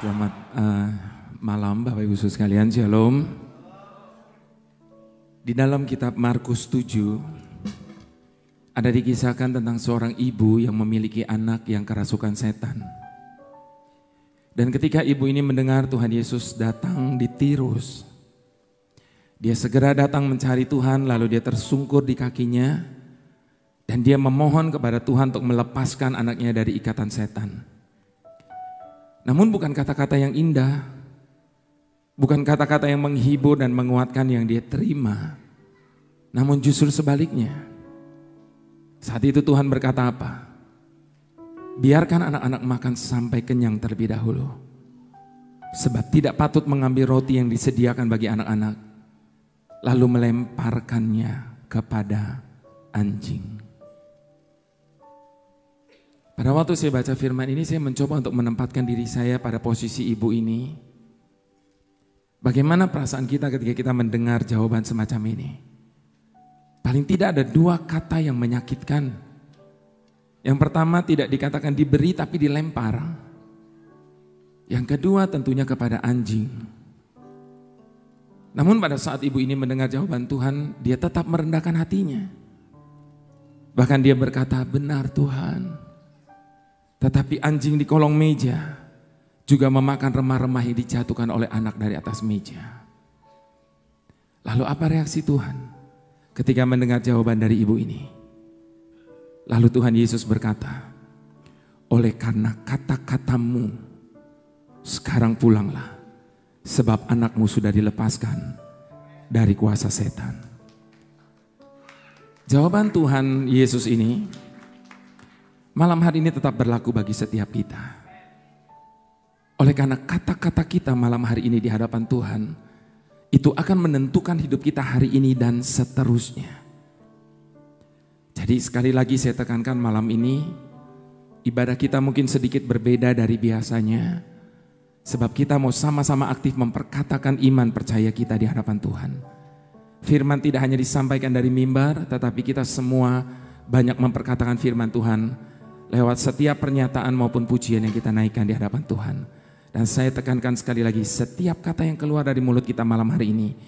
Selamat malam Bapak Ibu Saudara sekalian, Shalom. Di dalam kitab Markus 7 ada dikisahkan tentang seorang ibu yang memiliki anak yang kerasukan setan. Dan ketika ibu ini mendengar Tuhan Yesus datang di Tirus, dia segera datang mencari Tuhan, lalu dia tersungkur di kakinya dan dia memohon kepada Tuhan untuk melepaskan anaknya dari ikatan setan. Namun bukan kata-kata yang indah, bukan kata-kata yang menghibur dan menguatkan yang dia terima, namun justru sebaliknya. Saat itu Tuhan berkata apa? Biarkan anak-anak makan sampai kenyang terlebih dahulu, sebab tidak patut mengambil roti yang disediakan bagi anak-anak, lalu melemparkannya kepada anjing. Pada waktu saya baca firman ini, saya mencoba untuk menempatkan diri saya pada posisi ibu ini. Bagaimana perasaan kita ketika kita mendengar jawaban semacam ini? Paling tidak ada dua kata yang menyakitkan. Yang pertama tidak dikatakan diberi tapi dilempar. Yang kedua tentunya kepada anjing. Namun pada saat ibu ini mendengar jawaban Tuhan, dia tetap merendahkan hatinya. Bahkan dia berkata, benar Tuhan. Tetapi anjing di kolong meja juga memakan remah-remah yang dijatuhkan oleh anak dari atas meja. Lalu apa reaksi Tuhan ketika mendengar jawaban dari ibu ini? Lalu Tuhan Yesus berkata, oleh karena kata-katamu, sekarang pulanglah, sebab anakmu sudah dilepaskan dari kuasa setan. Jawaban Tuhan Yesus ini malam hari ini tetap berlaku bagi setiap kita. Oleh karena kata-kata kita malam hari ini di hadapan Tuhan, itu akan menentukan hidup kita hari ini dan seterusnya. Jadi sekali lagi saya tekankan malam ini, ibadah kita mungkin sedikit berbeda dari biasanya. Sebab kita mau sama-sama aktif memperkatakan iman percaya kita di hadapan Tuhan. Firman tidak hanya disampaikan dari mimbar, tetapi kita semua banyak memperkatakan firman Tuhan lewat setiap pernyataan maupun pujian yang kita naikkan di hadapan Tuhan. Dan saya tekankan sekali lagi, setiap kata yang keluar dari mulut kita malam hari ini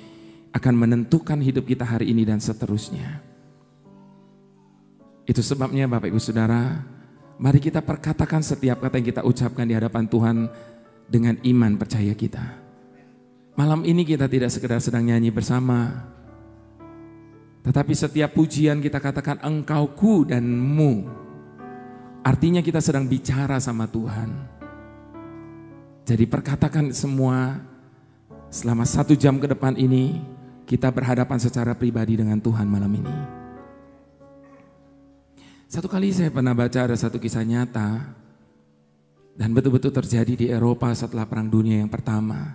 akan menentukan hidup kita hari ini dan seterusnya. Itu sebabnya Bapak Ibu Saudara, mari kita perkatakan setiap kata yang kita ucapkan di hadapan Tuhan dengan iman percaya kita. Malam ini kita tidak sekedar sedang nyanyi bersama, tetapi setiap pujian kita katakan engkauku dan mu. Artinya kita sedang bicara sama Tuhan. Jadi perkatakan semua selama 1 jam ke depan ini kita berhadapan secara pribadi dengan Tuhan malam ini. Satu kali saya pernah baca ada satu kisah nyata dan betul-betul terjadi di Eropa setelah Perang Dunia yang pertama.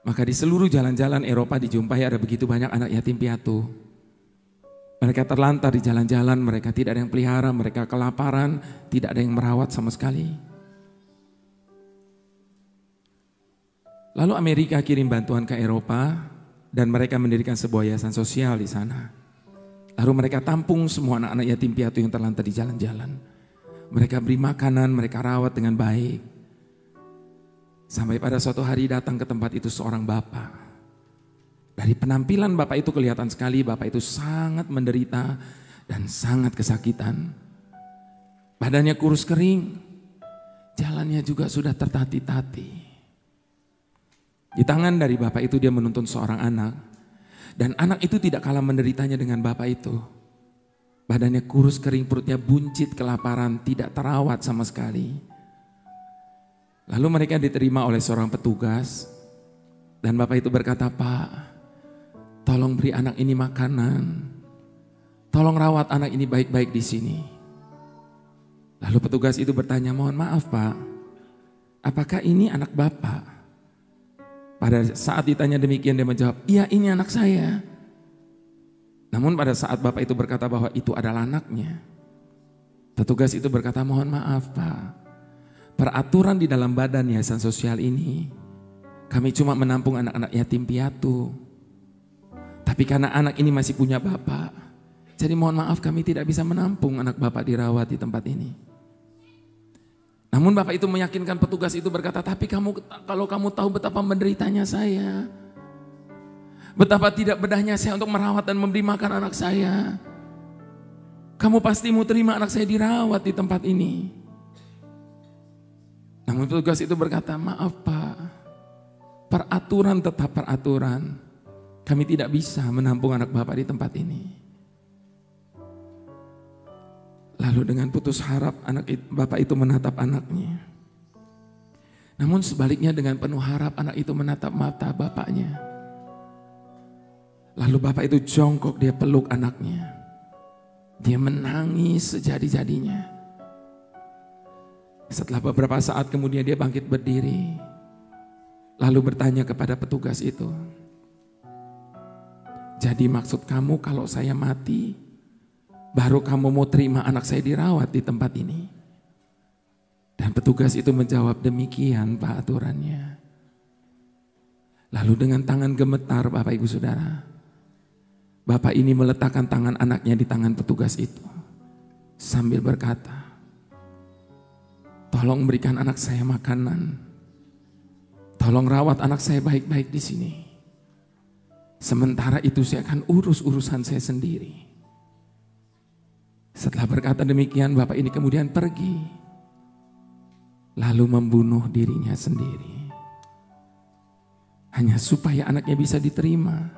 Maka di seluruh jalan-jalan Eropa dijumpai ada begitu banyak anak yatim piatu. Mereka terlantar di jalan-jalan, mereka tidak ada yang pelihara, mereka kelaparan, tidak ada yang merawat sama sekali. Lalu Amerika kirim bantuan ke Eropa dan mereka mendirikan sebuah yayasan sosial di sana. Lalu mereka tampung semua anak-anak yatim piatu yang terlantar di jalan-jalan. Mereka beri makanan, mereka rawat dengan baik. Sampai pada suatu hari datang ke tempat itu seorang bapak. Dari penampilan bapak itu kelihatan sekali bapak itu sangat menderita dan sangat kesakitan. Badannya kurus kering, jalannya juga sudah tertati-tati. Di tangan dari bapak itu dia menuntun seorang anak. Dan anak itu tidak kalah menderitanya dengan bapak itu. Badannya kurus kering, perutnya buncit, kelaparan, tidak terawat sama sekali. Lalu mereka diterima oleh seorang petugas. Dan bapak itu berkata, Pak, tolong beri anak ini makanan. Tolong rawat anak ini baik-baik di sini. Lalu petugas itu bertanya, mohon maaf Pak, apakah ini anak Bapak? Pada saat ditanya demikian dia menjawab, iya ini anak saya. Namun pada saat Bapak itu berkata bahwa itu adalah anaknya, petugas itu berkata, mohon maaf Pak, peraturan di dalam badan yayasan sosial ini, kami cuma menampung anak-anak yatim piatu. Tapi karena anak ini masih punya bapak, jadi mohon maaf kami tidak bisa menampung anak bapak dirawat di tempat ini. Namun Bapak itu meyakinkan petugas itu berkata, tapi kalau kamu tahu betapa menderitanya saya, betapa tidak bedahnya saya untuk merawat dan memberi makan anak saya, kamu pasti mau terima anak saya dirawat di tempat ini. Namun petugas itu berkata, maaf Pak, peraturan tetap peraturan. Kami tidak bisa menampung anak Bapak di tempat ini. Lalu dengan putus harap Bapak itu menatap anaknya. Namun sebaliknya dengan penuh harap anak itu menatap mata bapaknya. Lalu Bapak itu jongkok, dia peluk anaknya. Dia menangis sejadi-jadinya. Setelah beberapa saat kemudian dia bangkit berdiri. Lalu bertanya kepada petugas itu, jadi maksud kamu kalau saya mati, baru kamu mau terima anak saya dirawat di tempat ini? Dan petugas itu menjawab, demikian Pak aturannya. Lalu dengan tangan gemetar Bapak Ibu Saudara, Bapak ini meletakkan tangan anaknya di tangan petugas itu. Sambil berkata, tolong berikan anak saya makanan. Tolong rawat anak saya baik-baik di sini. Sementara itu saya akan urus urusan saya sendiri. Setelah berkata demikian, Bapak ini kemudian pergi. Lalu membunuh dirinya sendiri. Hanya supaya anaknya bisa diterima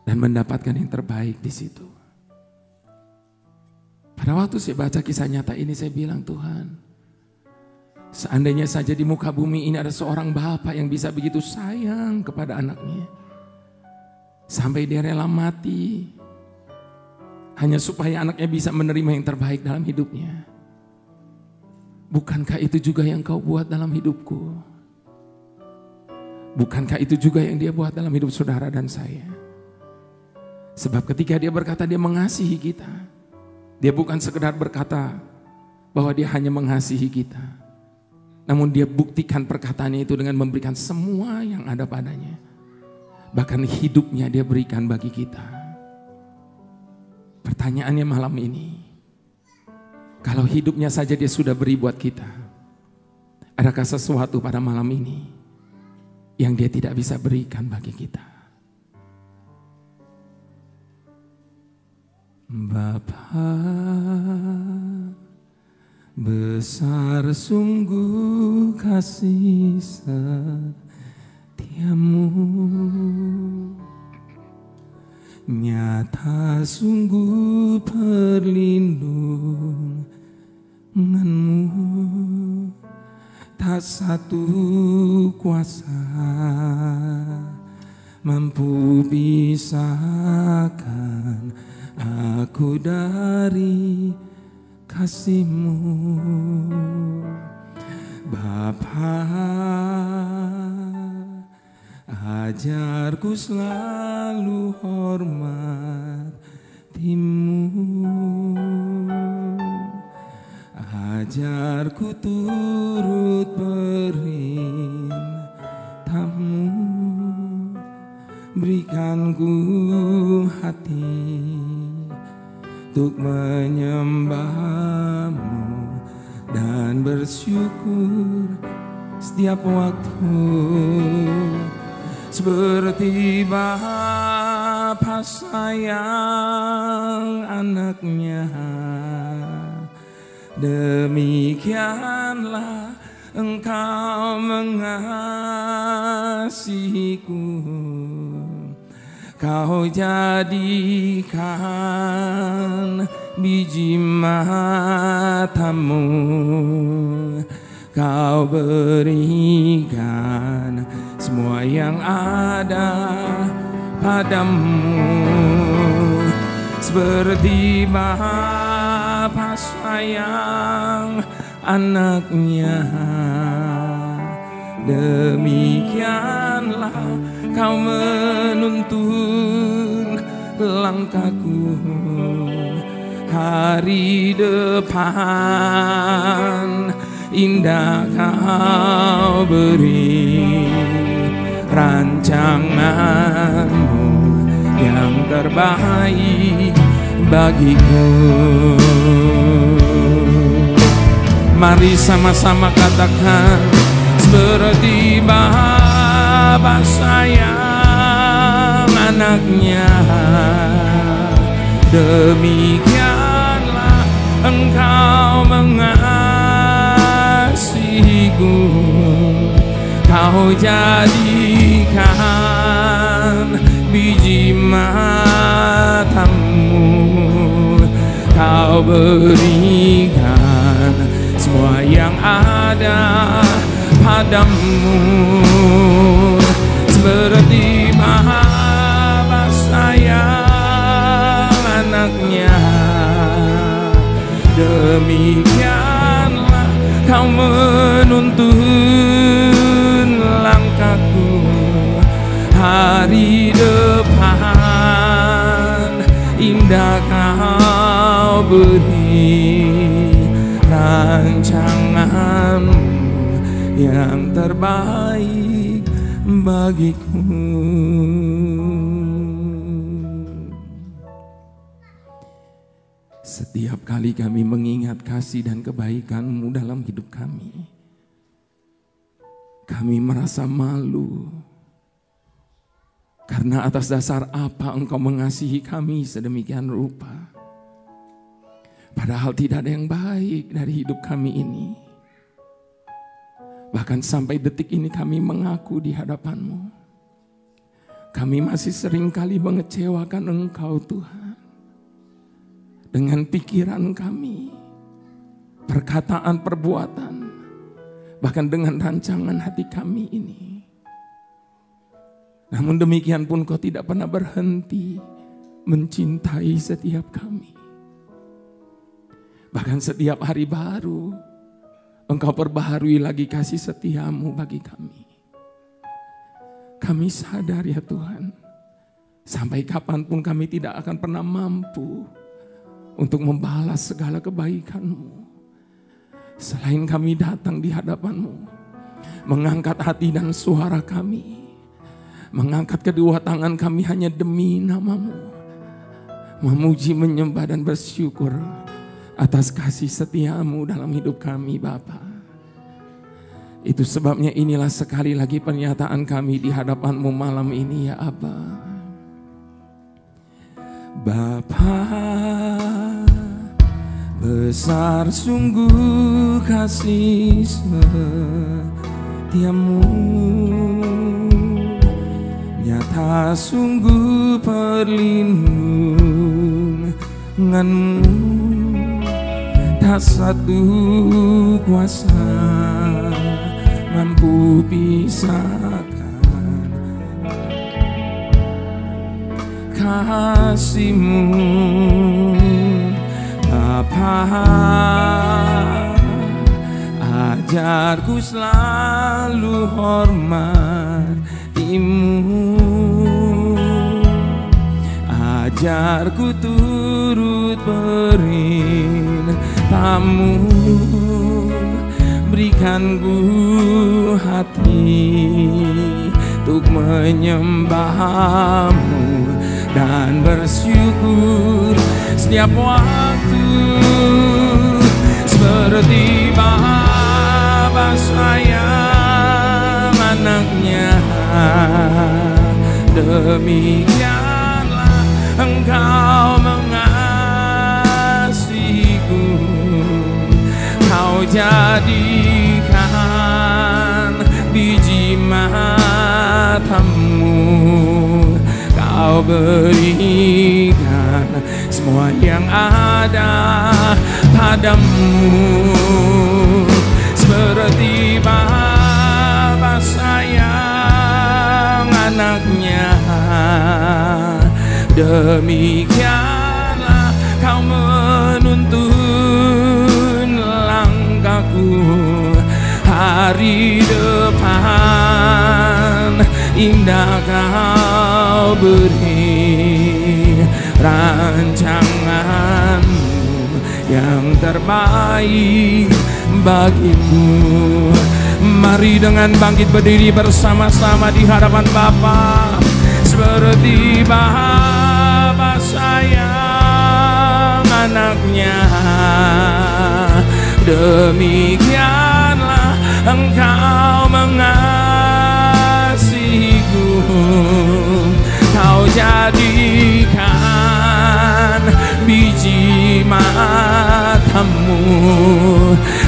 dan mendapatkan yang terbaik di situ. Pada waktu saya baca kisah nyata ini, saya bilang, Tuhan, seandainya saja di muka bumi ini ada seorang bapak yang bisa begitu sayang kepada anaknya, sampai dia rela mati, hanya supaya anaknya bisa menerima yang terbaik dalam hidupnya. Bukankah itu juga yang kau buat dalam hidupku? Bukankah itu juga yang dia buat dalam hidup saudara dan saya? Sebab ketika dia berkata dia mengasihi kita, dia bukan sekedar berkata bahwa dia hanya mengasihi kita, namun dia buktikan perkataannya itu dengan memberikan semua yang ada padanya. Bahkan hidupnya dia berikan bagi kita. Pertanyaannya malam ini, kalau hidupnya saja dia sudah beri buat kita, adakah sesuatu pada malam ini yang dia tidak bisa berikan bagi kita? Bapa, besar sungguh kasih setiamu, nyata sungguh perlindunganmu, tak satu kuasa mampu pisahkan aku dari kasih-Mu. Bapa, ajarku selalu hormati-Mu, ajarku turut perintah-Mu, berikanku hati untuk menyembah-Mu dan bersyukur setiap waktu, seperti Bapa sayang anaknya, demikianlah Engkau mengasihiku. Kau jadikan biji mata-Mu, Kau berikan semua yang ada padamu, seperti Bapa sayang anaknya, demikianlah Kau menuntun langkahku. Hari depan indah Kau beri, rancangan-Mu yang terbaik bagiku. Mari sama-sama katakan, seperti Bapa sayang anaknya, demikianlah Engkau mengasihiku. Kau jadikan biji matamu, Kau berikan semua yang ada padamu. Seperti Bapa sayang anaknya, demikianlah Kau menuntun langkahku. Hari depan indah Kau beri, rancanganmu yang terbaik bagiku. Setiap kali kami mengingat kasih dan kebaikan-Mu dalam hidup kami merasa malu. Karena atas dasar apa Engkau mengasihi kami sedemikian rupa? Padahal tidak ada yang baik dari hidup kami ini. Bahkan sampai detik ini kami mengaku di hadapan-Mu, kami masih sering kali mengecewakan Engkau Tuhan. Dengan pikiran kami, perkataan, perbuatan, bahkan dengan rancangan hati kami ini. Namun demikian pun Kau tidak pernah berhenti mencintai setiap kami. Bahkan setiap hari baru Engkau perbaharui lagi kasih setia-Mu bagi kami. Kami sadar ya Tuhan, sampai kapanpun kami tidak akan pernah mampu untuk membalas segala kebaikan-Mu. Selain kami datang di hadapan-Mu, mengangkat hati dan suara kami, mengangkat kedua tangan kami hanya demi nama-Mu, memuji, menyembah dan bersyukur atas kasih setia-Mu dalam hidup kami Bapa. Itu sebabnya inilah sekali lagi pernyataan kami di hadapan-Mu malam ini ya Aba. Bapa, besar sungguh kasih setiamu, nyata sungguh perlindunganmu, tak satu kuasa mampu pisahkan kasih-Mu. Bapa, ajarku selalu hormati-Mu, ajarku turut perintah-Mu, berikan ku hati untuk menyembah-Mu dan bersyukur setiap waktu. Seperti Bapa sayang anaknya, demikianlah Engkau mengasihiku. Kau jadikan biji matamu, Kau berikan semua yang ada padamu. Seperti Bapa sayang anaknya, demikianlah Kau menuntun langkahku. Hari depan indah Kau beri, rancangan-Mu yang terbaik bagiku. Mari dengan bangkit berdiri bersama-sama di hadapan Bapa. Seperti Bapa sayang anaknya, Demikianlah Engkau mengasihiku. Kau jadikan biji matamu,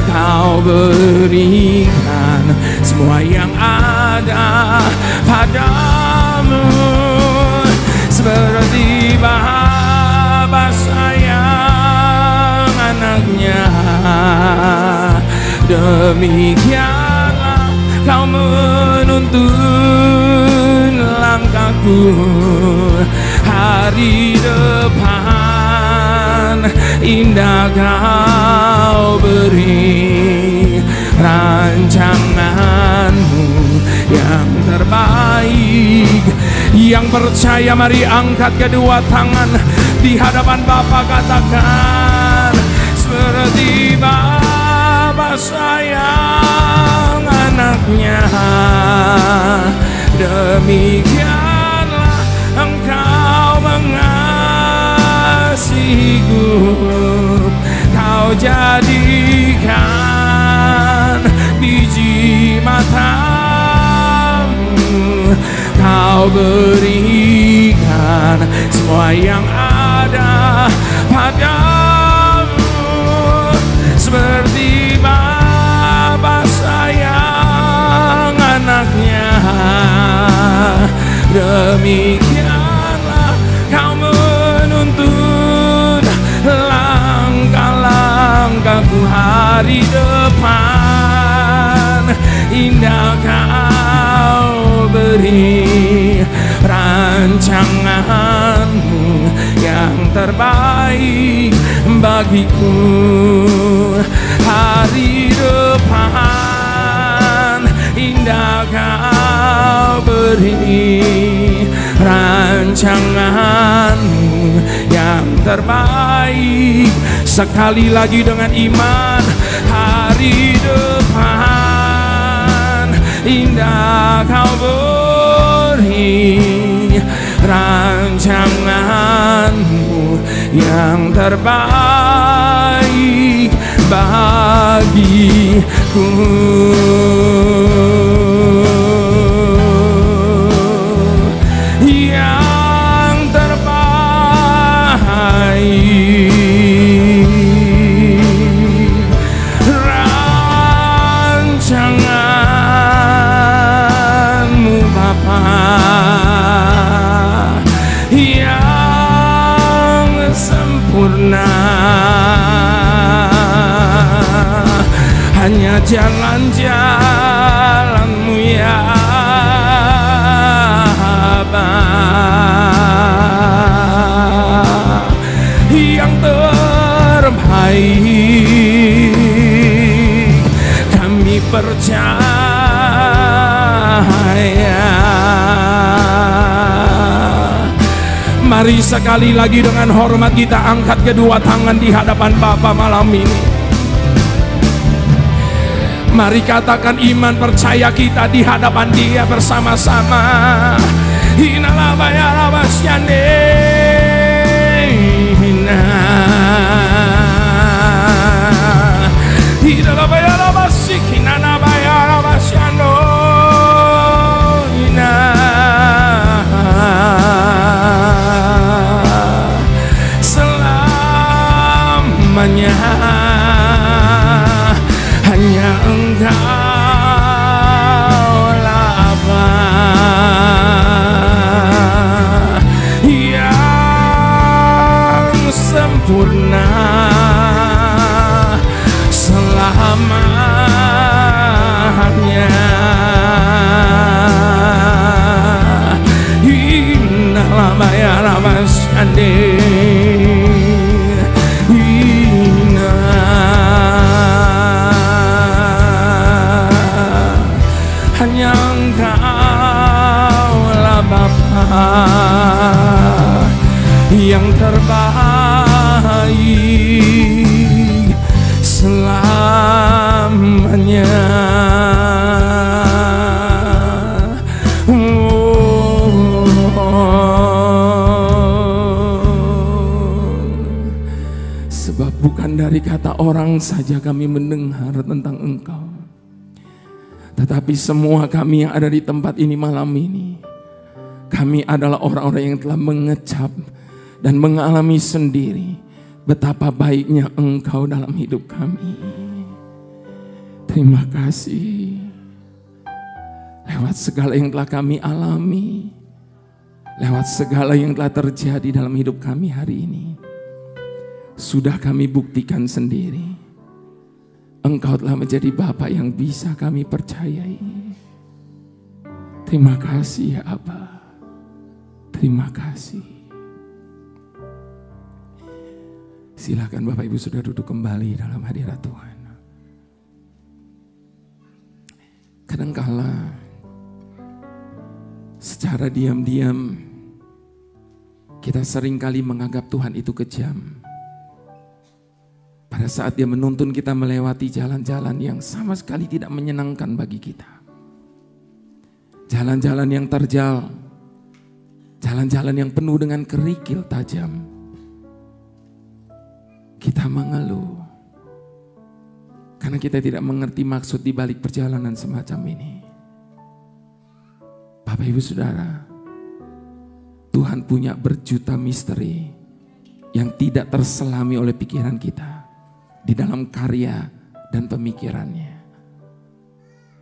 Kau berikan semua yang ada padamu. Seperti bapa sayang anaknya, demikianlah Kau menuntun langkahku. Hari depan indah Kau beri, rancanganmu yang terbaik. Yang percaya mari angkat kedua tangan di hadapan Bapa, katakan, seperti Bapa sayang anaknya, demikianlah Engkau mengasihiku. Kau jadikan biji matamu, Kau berikan semua yang ada padamu. Seperti Bapa sayang anaknya, demikianlah Kau menuntun langkah-langkahku. Hari depan indah Kau beri, rancanganmu yang terbaik bagiku. Hari depan indah Kau beri, rancanganmu yang terbaik. Sekali lagi dengan iman, hari depan indah Kau beri, rancanganmu yang terbaik bagiku. Yang terbaik, rancanganmu Bapa, yang sempurna. Hanya jalan-jalan-Mu ya Bapa, yang terbaik kami percaya. Mari sekali lagi dengan hormat kita angkat kedua tangan di hadapan Bapa malam ini. Mari katakan iman percaya kita di hadapan Dia bersama-sama. Hinalah bayar abasyane, hina, hinalah bayar abasik, hinana bayar abasyano, hina. Selamanya hanya Engkaulah Bapa yang sempurna selamanya. Innalah bayar abasyane, hanya Engkaulah Bapa yang terbaik Bukan dari kata orang saja kami mendengar tentang Engkau, tetapi semua kami yang ada di tempat ini malam ini, kami adalah orang-orang yang telah mengecap dan mengalami sendiri betapa baiknya Engkau dalam hidup kami. Terima kasih. Lewat segala yang telah kami alami, lewat segala yang telah terjadi dalam hidup kami hari ini, sudah kami buktikan sendiri, Engkau telah menjadi Bapa yang bisa kami percayai. Terima kasih ya Aba. Terima kasih. Silakan Bapak Ibu sudah duduk kembali dalam hadirat Tuhan. Kadangkala secara diam-diam kita seringkali menganggap Tuhan itu kejam. Pada saat Dia menuntun kita melewati jalan-jalan yang sama sekali tidak menyenangkan bagi kita. Jalan-jalan yang terjal, jalan-jalan yang penuh dengan kerikil tajam. Kita mengeluh karena kita tidak mengerti maksud di balik perjalanan semacam ini. Bapak Ibu Saudara, Tuhan punya berjuta misteri yang tidak terselami oleh pikiran kita di dalam karya dan pemikirannya.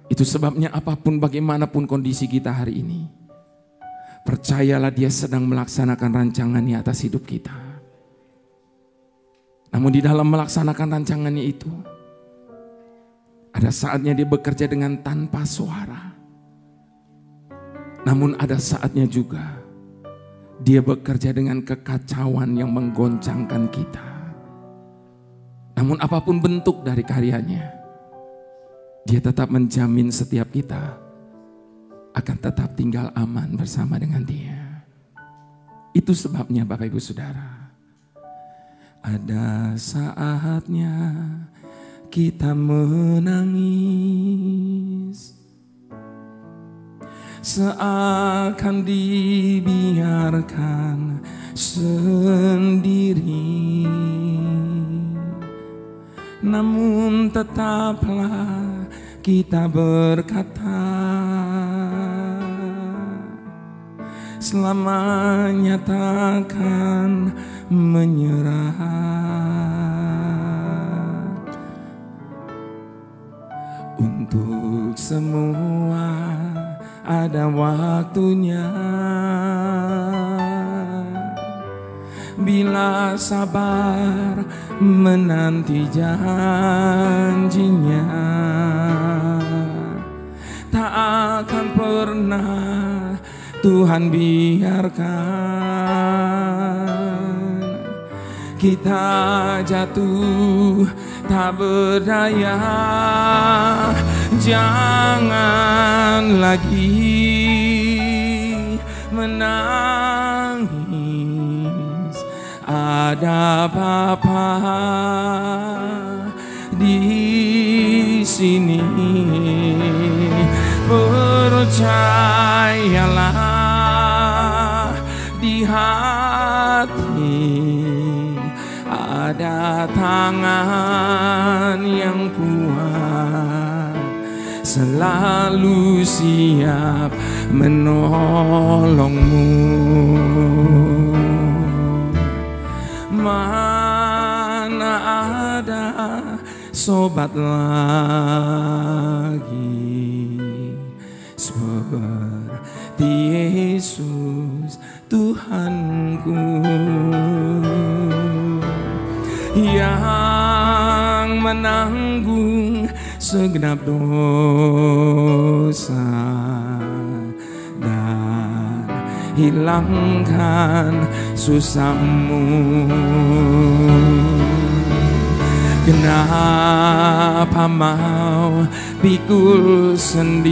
Itu sebabnya apapun bagaimanapun kondisi kita hari ini, percayalah Dia sedang melaksanakan rancangannya atas hidup kita. Namun di dalam melaksanakan rancangannya itu, ada saatnya Dia bekerja dengan tanpa suara. Namun ada saatnya juga Dia bekerja dengan kekacauan yang menggoncangkan kita. Namun apapun bentuk dari karyanya, Dia tetap menjamin setiap kita akan tetap tinggal aman bersama dengan Dia. Itu sebabnya Bapak Ibu Saudara, ada saatnya kita menangis, seakan dibiarkan sendiri. Namun tetaplah kita berkata, selamanya takkan menyerah. Untuk semua ada waktunya. Bila sabar menanti janjinya, tak akan pernah Tuhan biarkan kita jatuh tak berdaya. Jangan lagi menangis, ada Bapa di sini. Percayalah, di hati ada tangan yang kuat, selalu siap menolongmu. Mana ada sobat lagi seperti Yesus Tuhanku, yang menanggung segenap dosa dan hilangkan susahmu. Kenapa mau pikul sendiri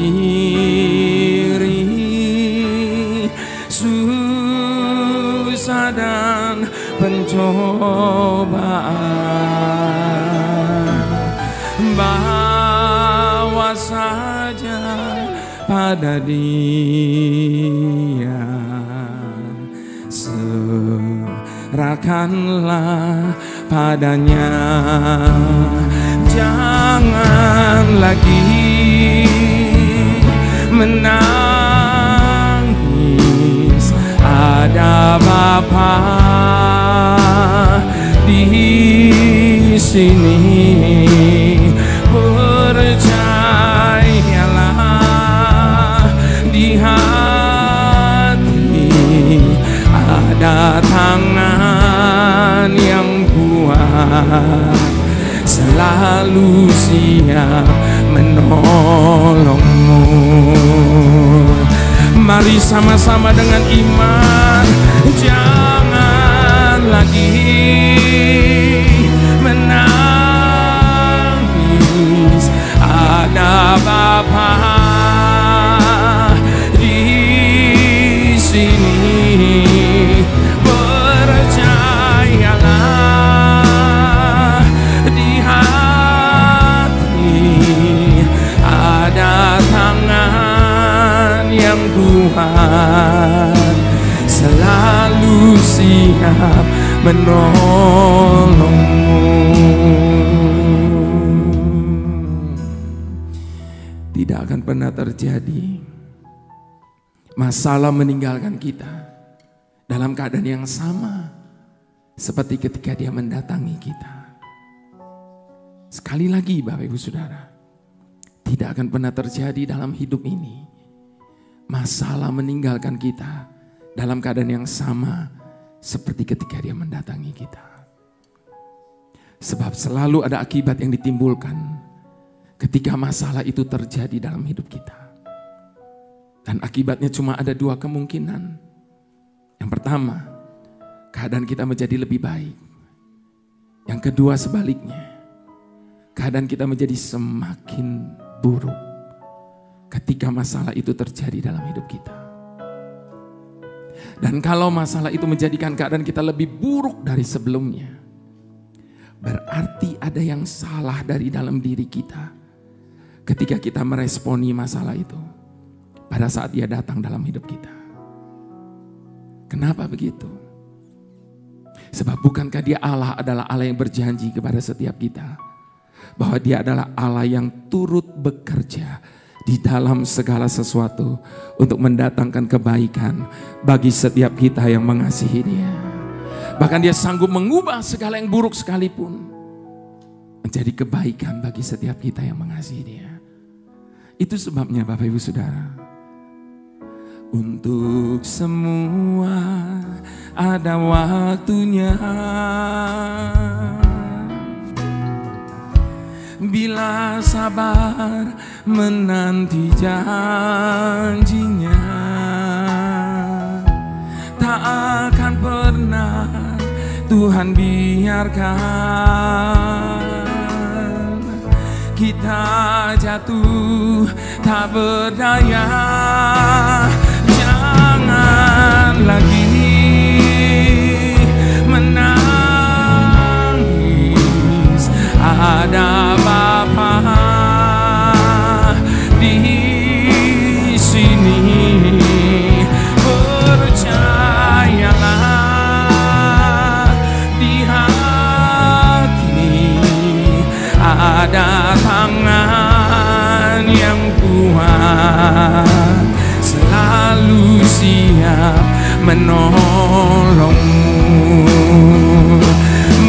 susah dan pencobaan? Bawa saja pada Dia, serahkanlah padanya. Jangan lagi menangis, ada Bapa di sini. Percayalah, di hati ada tangan yang kuat, selalu siap menolongmu. Mari sama-sama dengan iman, jangan lagi menangis, ada Bapa di sini. Percayalah, di hati ada tangan yang Tuhan, selalu siap menolongmu. Tidak akan pernah terjadi masalah meninggalkan kita dalam keadaan yang sama seperti ketika Dia mendatangi kita. Sekali lagi Bapak Ibu Saudara, tidak akan pernah terjadi dalam hidup ini masalah meninggalkan kita dalam keadaan yang sama seperti ketika Dia mendatangi kita. Sebab selalu ada akibat yang ditimbulkan ketika masalah itu terjadi dalam hidup kita. Dan akibatnya cuma ada dua kemungkinan. Yang pertama, keadaan kita menjadi lebih baik. Yang kedua sebaliknya, keadaan kita menjadi semakin buruk ketika masalah itu terjadi dalam hidup kita. Dan kalau masalah itu menjadikan keadaan kita lebih buruk dari sebelumnya, berarti ada yang salah dari dalam diri kita ketika kita meresponi masalah itu pada saat Dia datang dalam hidup kita. Kenapa begitu? Sebab bukankah Dia Allah adalah Allah yang berjanji kepada setiap kita bahwa Dia adalah Allah yang turut bekerja di dalam segala sesuatu untuk mendatangkan kebaikan bagi setiap kita yang mengasihi Dia. Bahkan Dia sanggup mengubah segala yang buruk sekalipun menjadi kebaikan bagi setiap kita yang mengasihi Dia. Itu sebabnya Bapak Ibu Saudara, untuk semua ada waktunya. Bila sabar menanti janjinya, tak akan pernah Tuhan biarkan kita jatuh tak berdaya. Jangan lagi menangis, ada Bapa di sini. Percayalah, di hati ada tangan yang kuat, selalu siap menolongmu.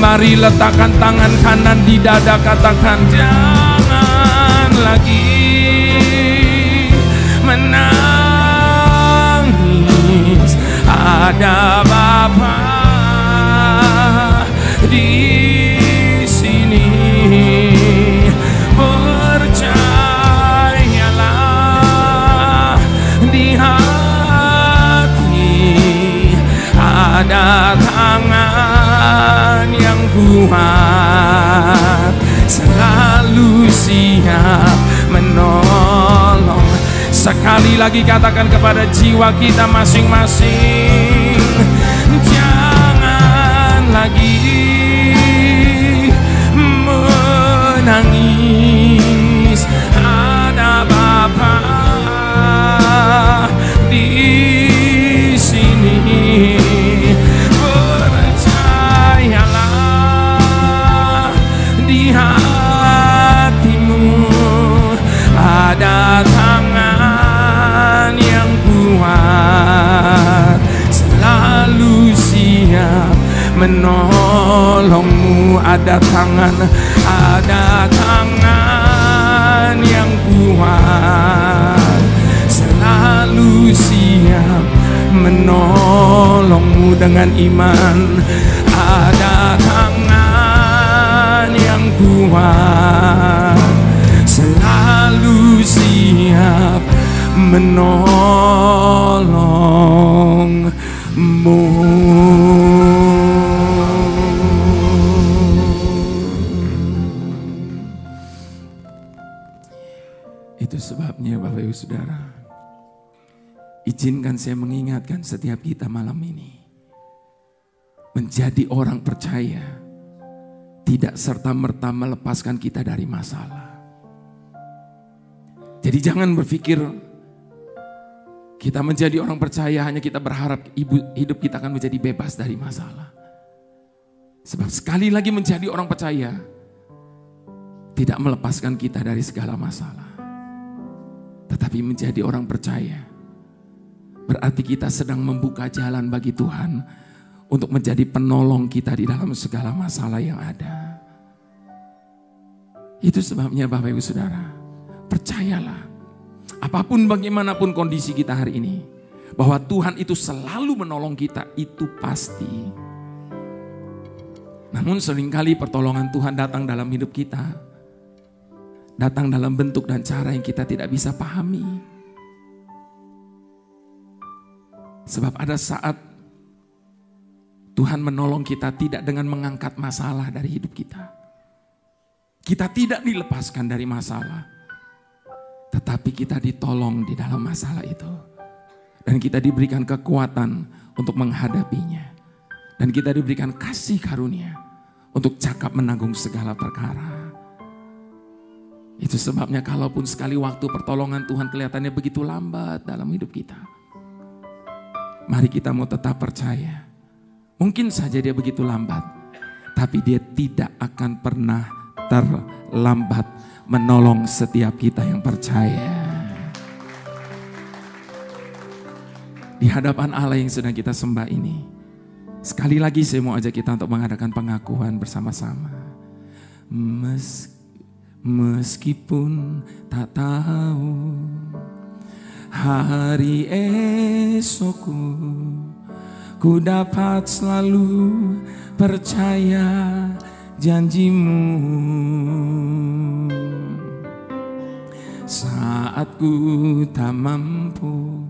Mari letakkan tangan kanan di dada, katakan jangan lagi menangis, ada Bapa di sini. Percayalah, di hati ada tangan yang kuat, selalu siap menolong. Sekali lagi katakan kepada jiwa kita masing-masing, jangan lagi menangis, ada Bapa di sini. Percayalah, hatimu ada tangan yang kuat, selalu siap menolongmu. Ada tangan yang kuat, selalu siap menolongmu. Dengan iman, ada tangan yang kuat, selalu siap menolongmu. Itu sebabnya Bapak Ibu Saudara, izinkan saya mengingatkan setiap kita malam ini, menjadi orang percaya tidak serta-merta melepaskan kita dari masalah. Jadi jangan berpikir kita menjadi orang percaya hanya kita berharap hidup kita akan menjadi bebas dari masalah. Sebab sekali lagi menjadi orang percaya tidak melepaskan kita dari segala masalah. Tetapi menjadi orang percaya berarti kita sedang membuka jalan bagi Tuhan untuk menjadi penolong kita di dalam segala masalah yang ada. Itu sebabnya Bapak Ibu Saudara, percayalah, apapun bagaimanapun kondisi kita hari ini, bahwa Tuhan itu selalu menolong kita, itu pasti. Namun seringkali pertolongan Tuhan datang dalam hidup kita, datang dalam bentuk dan cara yang kita tidak bisa pahami. Sebab ada saat Tuhan menolong kita tidak dengan mengangkat masalah dari hidup kita. Kita tidak dilepaskan dari masalah, tetapi kita ditolong di dalam masalah itu. Dan kita diberikan kekuatan untuk menghadapinya. Dan kita diberikan kasih karunia untuk cakap menanggung segala perkara. Itu sebabnya kalaupun sekali waktu pertolongan Tuhan kelihatannya begitu lambat dalam hidup kita, mari kita mau tetap percaya. Mungkin saja dia begitu lambat, tapi dia tidak akan pernah terlambat menolong setiap kita yang percaya. Di hadapan Allah yang sedang kita sembah ini, sekali lagi saya mau ajak kita untuk mengadakan pengakuan bersama-sama. Meskipun tak tahu hari esokku, ku dapat selalu percaya janjimu. Saat ku tak mampu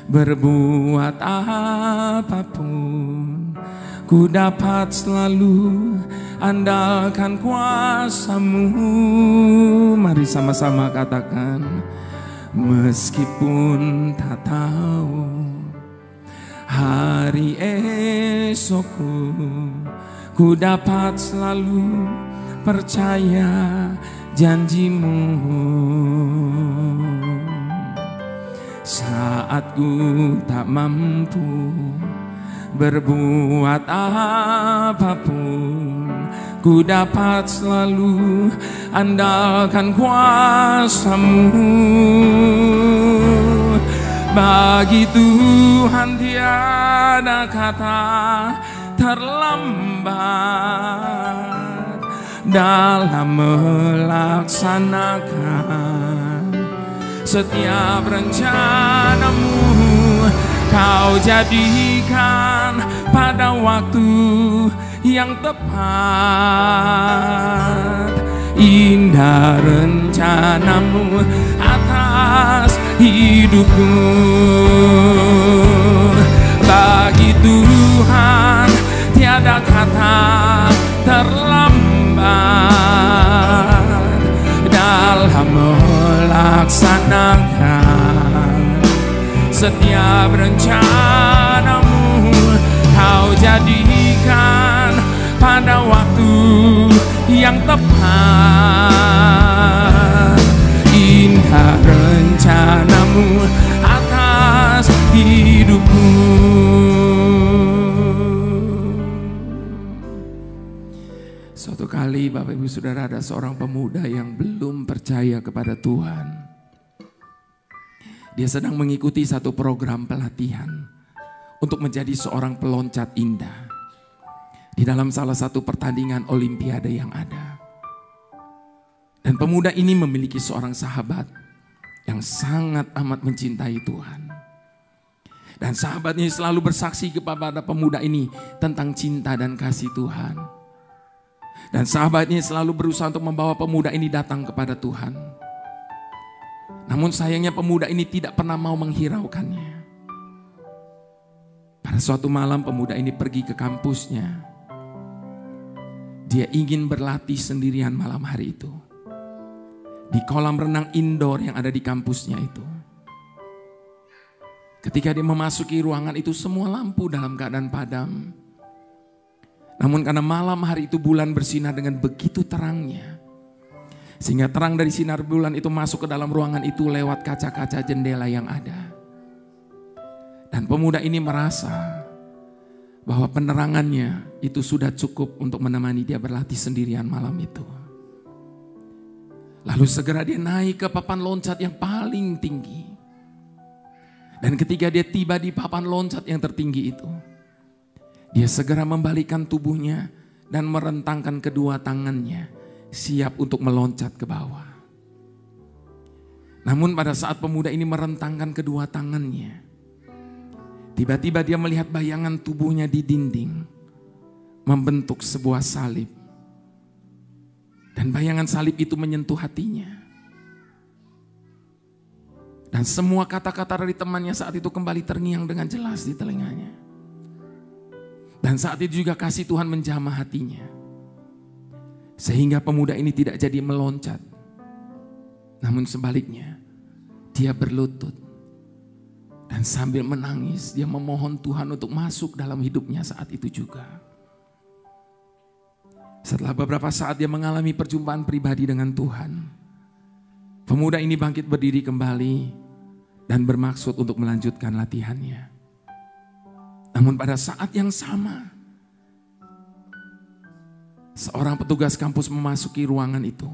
berbuat apapun, ku dapat selalu andalkan kuasa-Mu. Mari sama-sama katakan, meskipun tak tahu hari esokku, ku dapat selalu percaya janji-Mu. Saat ku tak mampu berbuat apapun, ku dapat selalu andalkan kuasa-Mu. Bagi Tuhan tiada kata terlambat dalam melaksanakan setiap rencana-Mu. Kau jadikan pada waktu yang tepat, indah rencana-Mu atas hidupku. Bagi Tuhan tiada kata terlambat dalam melaksanakan setiap rencana-Mu. Kau jadikan pada waktu yang tepat, indah rencana-Mu atas hidupku. Suatu kali Bapak Ibu Saudara, ada seorang pemuda yang belum percaya kepada Tuhan. Dia sedang mengikuti satu program pelatihan untuk menjadi seorang peloncat indah di dalam salah satu pertandingan olimpiade yang ada. Dan pemuda ini memiliki seorang sahabat yang sangat amat mencintai Tuhan. Dan sahabatnya selalu bersaksi kepada pemuda ini tentang cinta dan kasih Tuhan. Dan sahabatnya selalu berusaha untuk membawa pemuda ini datang kepada Tuhan. Namun sayangnya pemuda ini tidak pernah mau menghiraukannya. Pada suatu malam pemuda ini pergi ke kampusnya. Dia ingin berlatih sendirian malam hari itu. Di kolam renang indoor yang ada di kampusnya itu. Ketika dia memasuki ruangan itu, semua lampu dalam keadaan padam. Namun karena malam hari itu bulan bersinar dengan begitu terangnya, sehingga terang dari sinar bulan itu masuk ke dalam ruangan itu lewat kaca-kaca jendela yang ada. Dan pemuda ini merasa bahwa penerangannya itu sudah cukup untuk menemani dia berlatih sendirian malam itu. Lalu segera dia naik ke papan loncat yang paling tinggi. Dan ketika dia tiba di papan loncat yang tertinggi itu, dia segera membalikkan tubuhnya dan merentangkan kedua tangannya, siap untuk meloncat ke bawah. Namun pada saat pemuda ini merentangkan kedua tangannya, tiba-tiba dia melihat bayangan tubuhnya di dinding, membentuk sebuah salib. Dan bayangan salib itu menyentuh hatinya. Dan semua kata-kata dari temannya saat itu kembali terngiang dengan jelas di telinganya. Dan saat itu juga kasih Tuhan menjamah hatinya. Sehingga pemuda ini tidak jadi meloncat. Namun sebaliknya, dia berlutut. Dan sambil menangis, dia memohon Tuhan untuk masuk dalam hidupnya saat itu juga. Setelah beberapa saat dia mengalami perjumpaan pribadi dengan Tuhan, pemuda ini bangkit berdiri kembali dan bermaksud untuk melanjutkan latihannya. Namun pada saat yang sama, seorang petugas kampus memasuki ruangan itu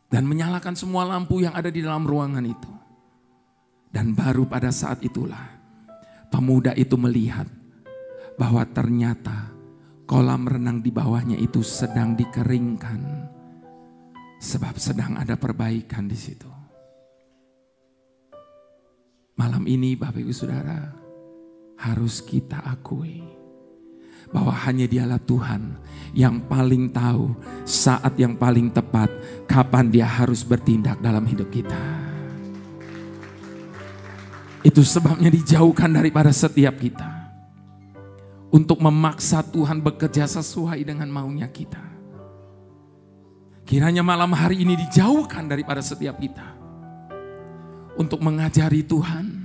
dan menyalakan semua lampu yang ada di dalam ruangan itu. Dan baru pada saat itulah pemuda itu melihat bahwa ternyata kolam renang di bawahnya itu sedang dikeringkan, sebab sedang ada perbaikan di situ. Malam ini Bapak Ibu Saudara, harus kita akui bahwa hanya Dialah Tuhan yang paling tahu saat yang paling tepat kapan Dia harus bertindak dalam hidup kita. Itu sebabnya dijauhkan daripada setiap kita untuk memaksa Tuhan bekerja sesuai dengan maunya kita. Kiranya malam hari ini dijauhkan daripada setiap kita untuk mengajari Tuhan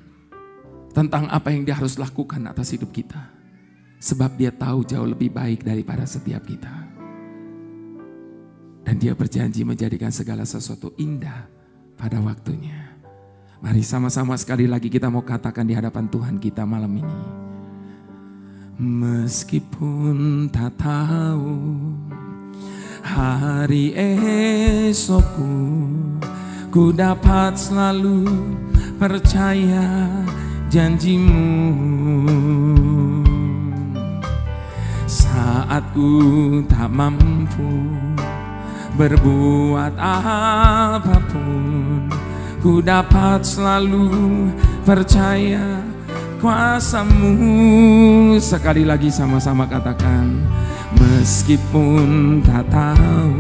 tentang apa yang Dia harus lakukan atas hidup kita. Sebab Dia tahu jauh lebih baik daripada setiap kita. Dan Dia berjanji menjadikan segala sesuatu indah pada waktunya. Mari sama-sama sekali lagi kita mau katakan di hadapan Tuhan kita malam ini. Meskipun tak tahu hari esokku, ku dapat selalu percaya janji-Mu. Saat ku tak mampu berbuat apapun, ku dapat selalu percaya kuasa-Mu. Sekali lagi sama-sama katakan, meskipun tak tahu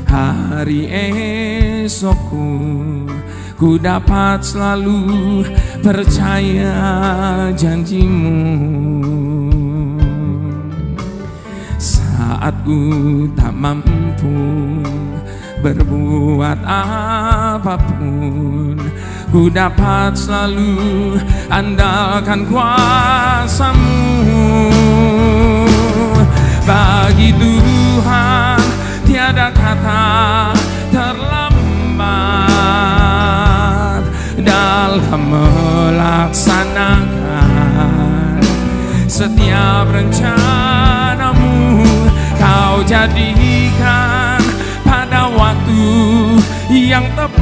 hari esokku, ku dapat selalu percaya janji-Mu. Saat ku tak mampu berbuat apapun, ku dapat selalu andalkan kuasa-Mu. Bagi Tuhan tiada kata terlambat dalam melaksanakan setiap rencana-Mu. Kau jadikan jadikan pada waktu yang tepat.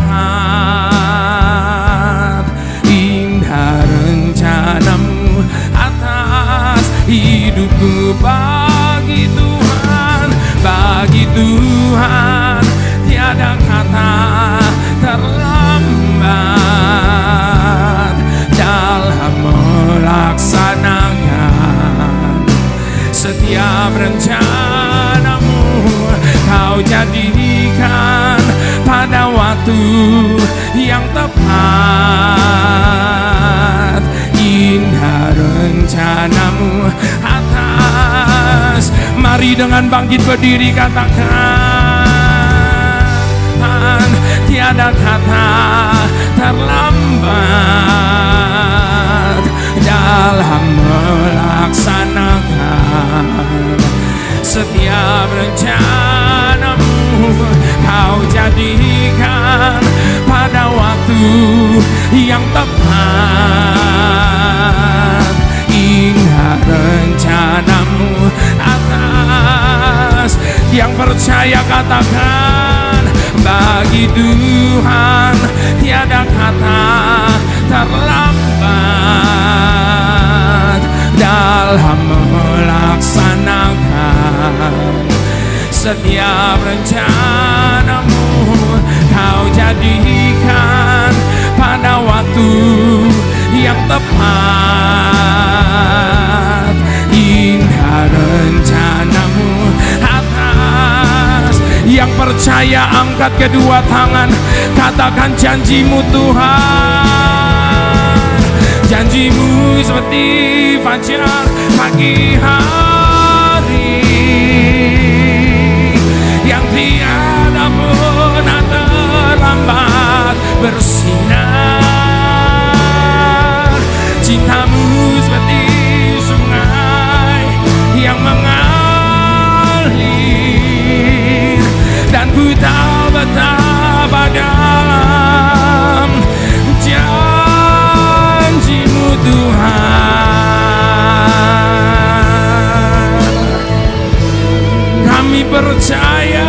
Indah rencanamu atas hidupku, bagi Tuhan, bagi Tuhan tiada kata terlambat dalam melaksanakan setiap rencanamu. Kau jadikan pada waktu yang tepat. Indah rencanamu atas. Mari dengan bangkit berdiri katakan, tiada kata terlambat dalam melaksanakan setiap rencanamu. Kau jadikan pada waktu yang tepat. Indah rencanamu atas. Yang percaya katakan, bagi Tuhan tiada kata terlambat dalam melaksanakan setiap rencanamu. Kau jadikan pada waktu yang tepat. Indah rencanamu atas. Yang percaya angkat kedua tangan, katakan janjimu Tuhan. Janjimu seperti fajar pagi hari yang tiada pernah terlambat bersinar. Cintamu seperti sungai yang mengalir, dan ku tahu betapa dalam janjimu Tuhan. Kami percaya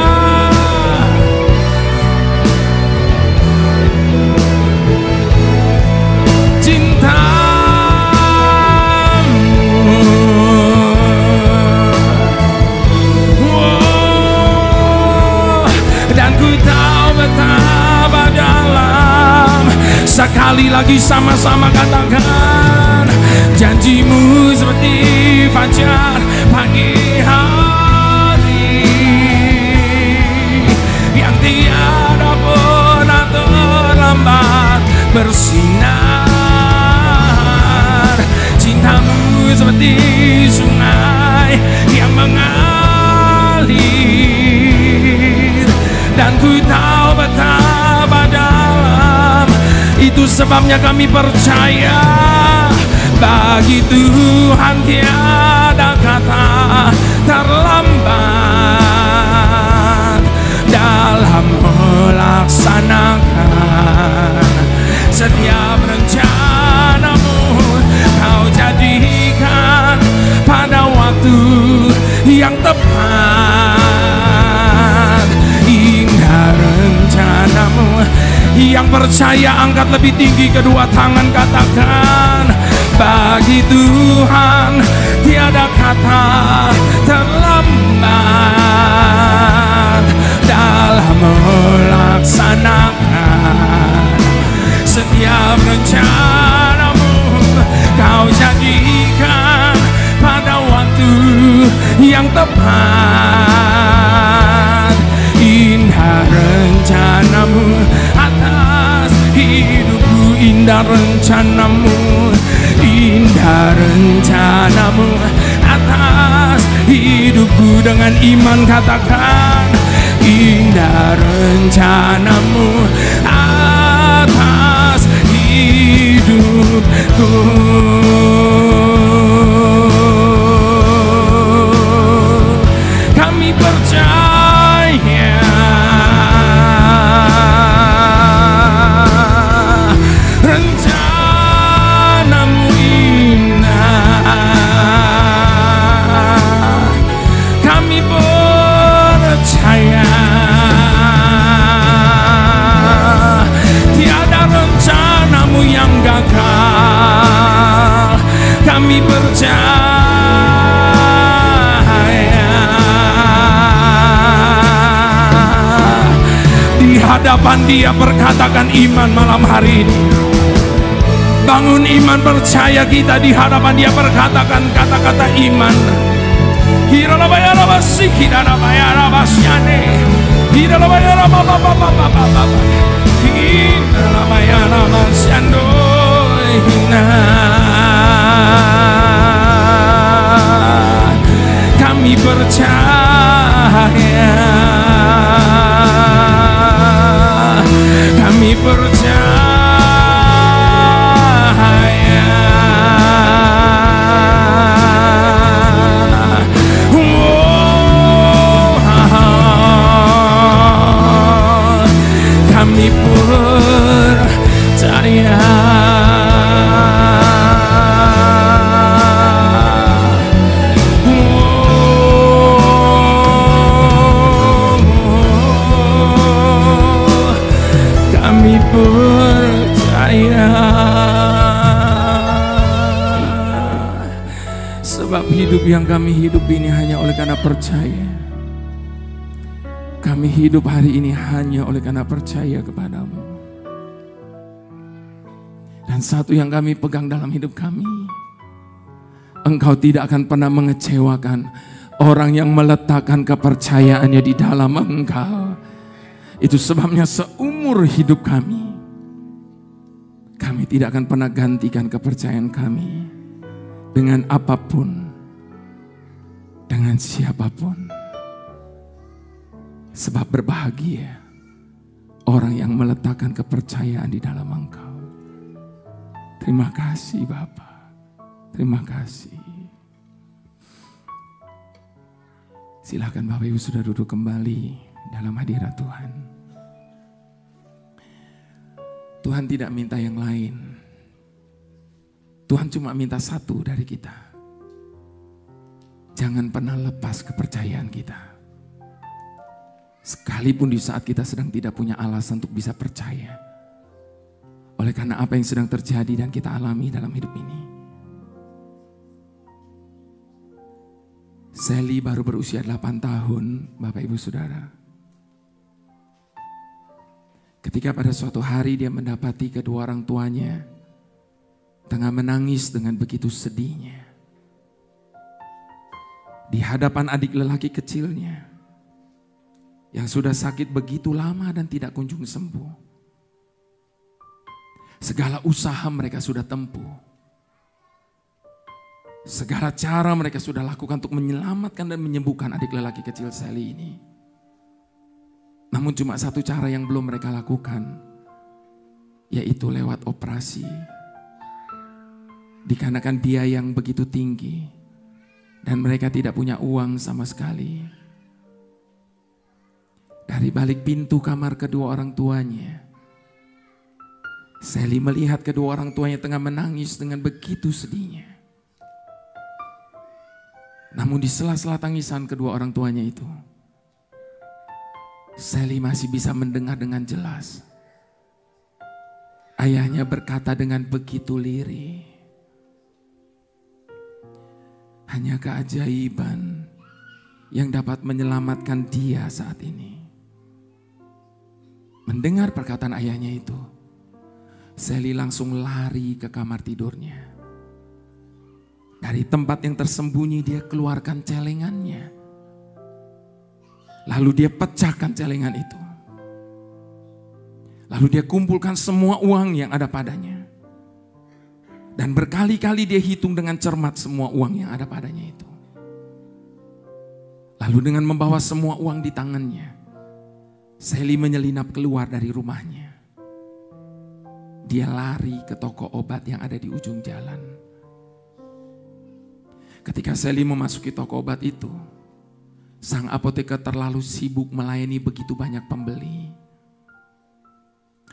betapa dalam. Sekali lagi sama-sama katakan, janjimu seperti fajar pagi hari yang tiada pernah terlambat bersinar. Cintamu seperti sungai yang mengalir, dan ku tahu betapa dalam. Itu sebabnya kami percaya, bagi Tuhan tiada kata terlambat dalam melaksanakan setiap rencanamu. Kau jadikan pada waktu yang tepat. Indah rencanamu. Yang percaya angkat lebih tinggi kedua tangan, katakan, bagi Tuhan tiada kata terlambat dalam melaksanakan setiap rencanamu. Kau jadikan pada waktu yang tepat. Indah rencanamu atas hidupku. Indah rencanamu, indah rencanamu atas hidupku. Dengan iman katakan, indah rencanamu atas hidupku. Kami percaya rencanamu indah. Kami percaya hadapan Dia, perkatakan iman malam hari ini. Bangun iman percaya kita di hadapan Dia, perkatakan kata-kata iman. Kami percaya, kami percaya. Kami percaya. Kami percaya. Sebab hidup yang kami hidup ini hanya oleh karena percaya. Kami hidup hari ini hanya oleh karena percaya kepadamu. Dan satu yang kami pegang dalam hidup kami, Engkau tidak akan pernah mengecewakan orang yang meletakkan kepercayaannya di dalam Engkau. Itu sebabnya seumur hidup kami tidak akan pernah gantikan kepercayaan kami dengan apapun, dengan siapapun. Sebab berbahagia orang yang meletakkan kepercayaan di dalam Engkau. Terima kasih Bapa. Terima kasih. Silakan Bapak Ibu sudah duduk kembali dalam hadirat Tuhan. Tuhan tidak minta yang lain. Tuhan cuma minta satu dari kita. Jangan pernah lepas kepercayaan kita. Sekalipun di saat kita sedang tidak punya alasan untuk bisa percaya. Oleh karena apa yang sedang terjadi dan kita alami dalam hidup ini. Sally baru berusia 8 tahun, Bapak Ibu Saudara. Ketika pada suatu hari dia mendapati kedua orang tuanya tengah menangis dengan begitu sedihnya. Di hadapan adik lelaki kecilnya. Yang sudah sakit begitu lama dan tidak kunjung sembuh. Segala usaha mereka sudah tempuh. Segala cara mereka sudah lakukan untuk menyelamatkan dan menyembuhkan adik lelaki kecil Sally ini. Namun cuma satu cara yang belum mereka lakukan, yaitu lewat operasi. Dikarenakan biaya yang begitu tinggi dan mereka tidak punya uang sama sekali. Dari balik pintu kamar kedua orang tuanya, Sally melihat kedua orang tuanya tengah menangis dengan begitu sedihnya. Namun di sela-sela tangisan kedua orang tuanya itu, Sally masih bisa mendengar dengan jelas. Ayahnya berkata dengan begitu lirih, hanya keajaiban yang dapat menyelamatkan dia saat ini. Mendengar perkataan ayahnya itu, Sally langsung lari ke kamar tidurnya. Dari tempat yang tersembunyi dia keluarkan celengannya. Lalu dia pecahkan celengan itu. Lalu dia kumpulkan semua uang yang ada padanya. Dan berkali-kali dia hitung dengan cermat semua uang yang ada padanya itu. Lalu dengan membawa semua uang di tangannya, Sally menyelinap keluar dari rumahnya. Dia lari ke toko obat yang ada di ujung jalan. Ketika Sally memasuki toko obat itu, sang apoteker terlalu sibuk melayani begitu banyak pembeli.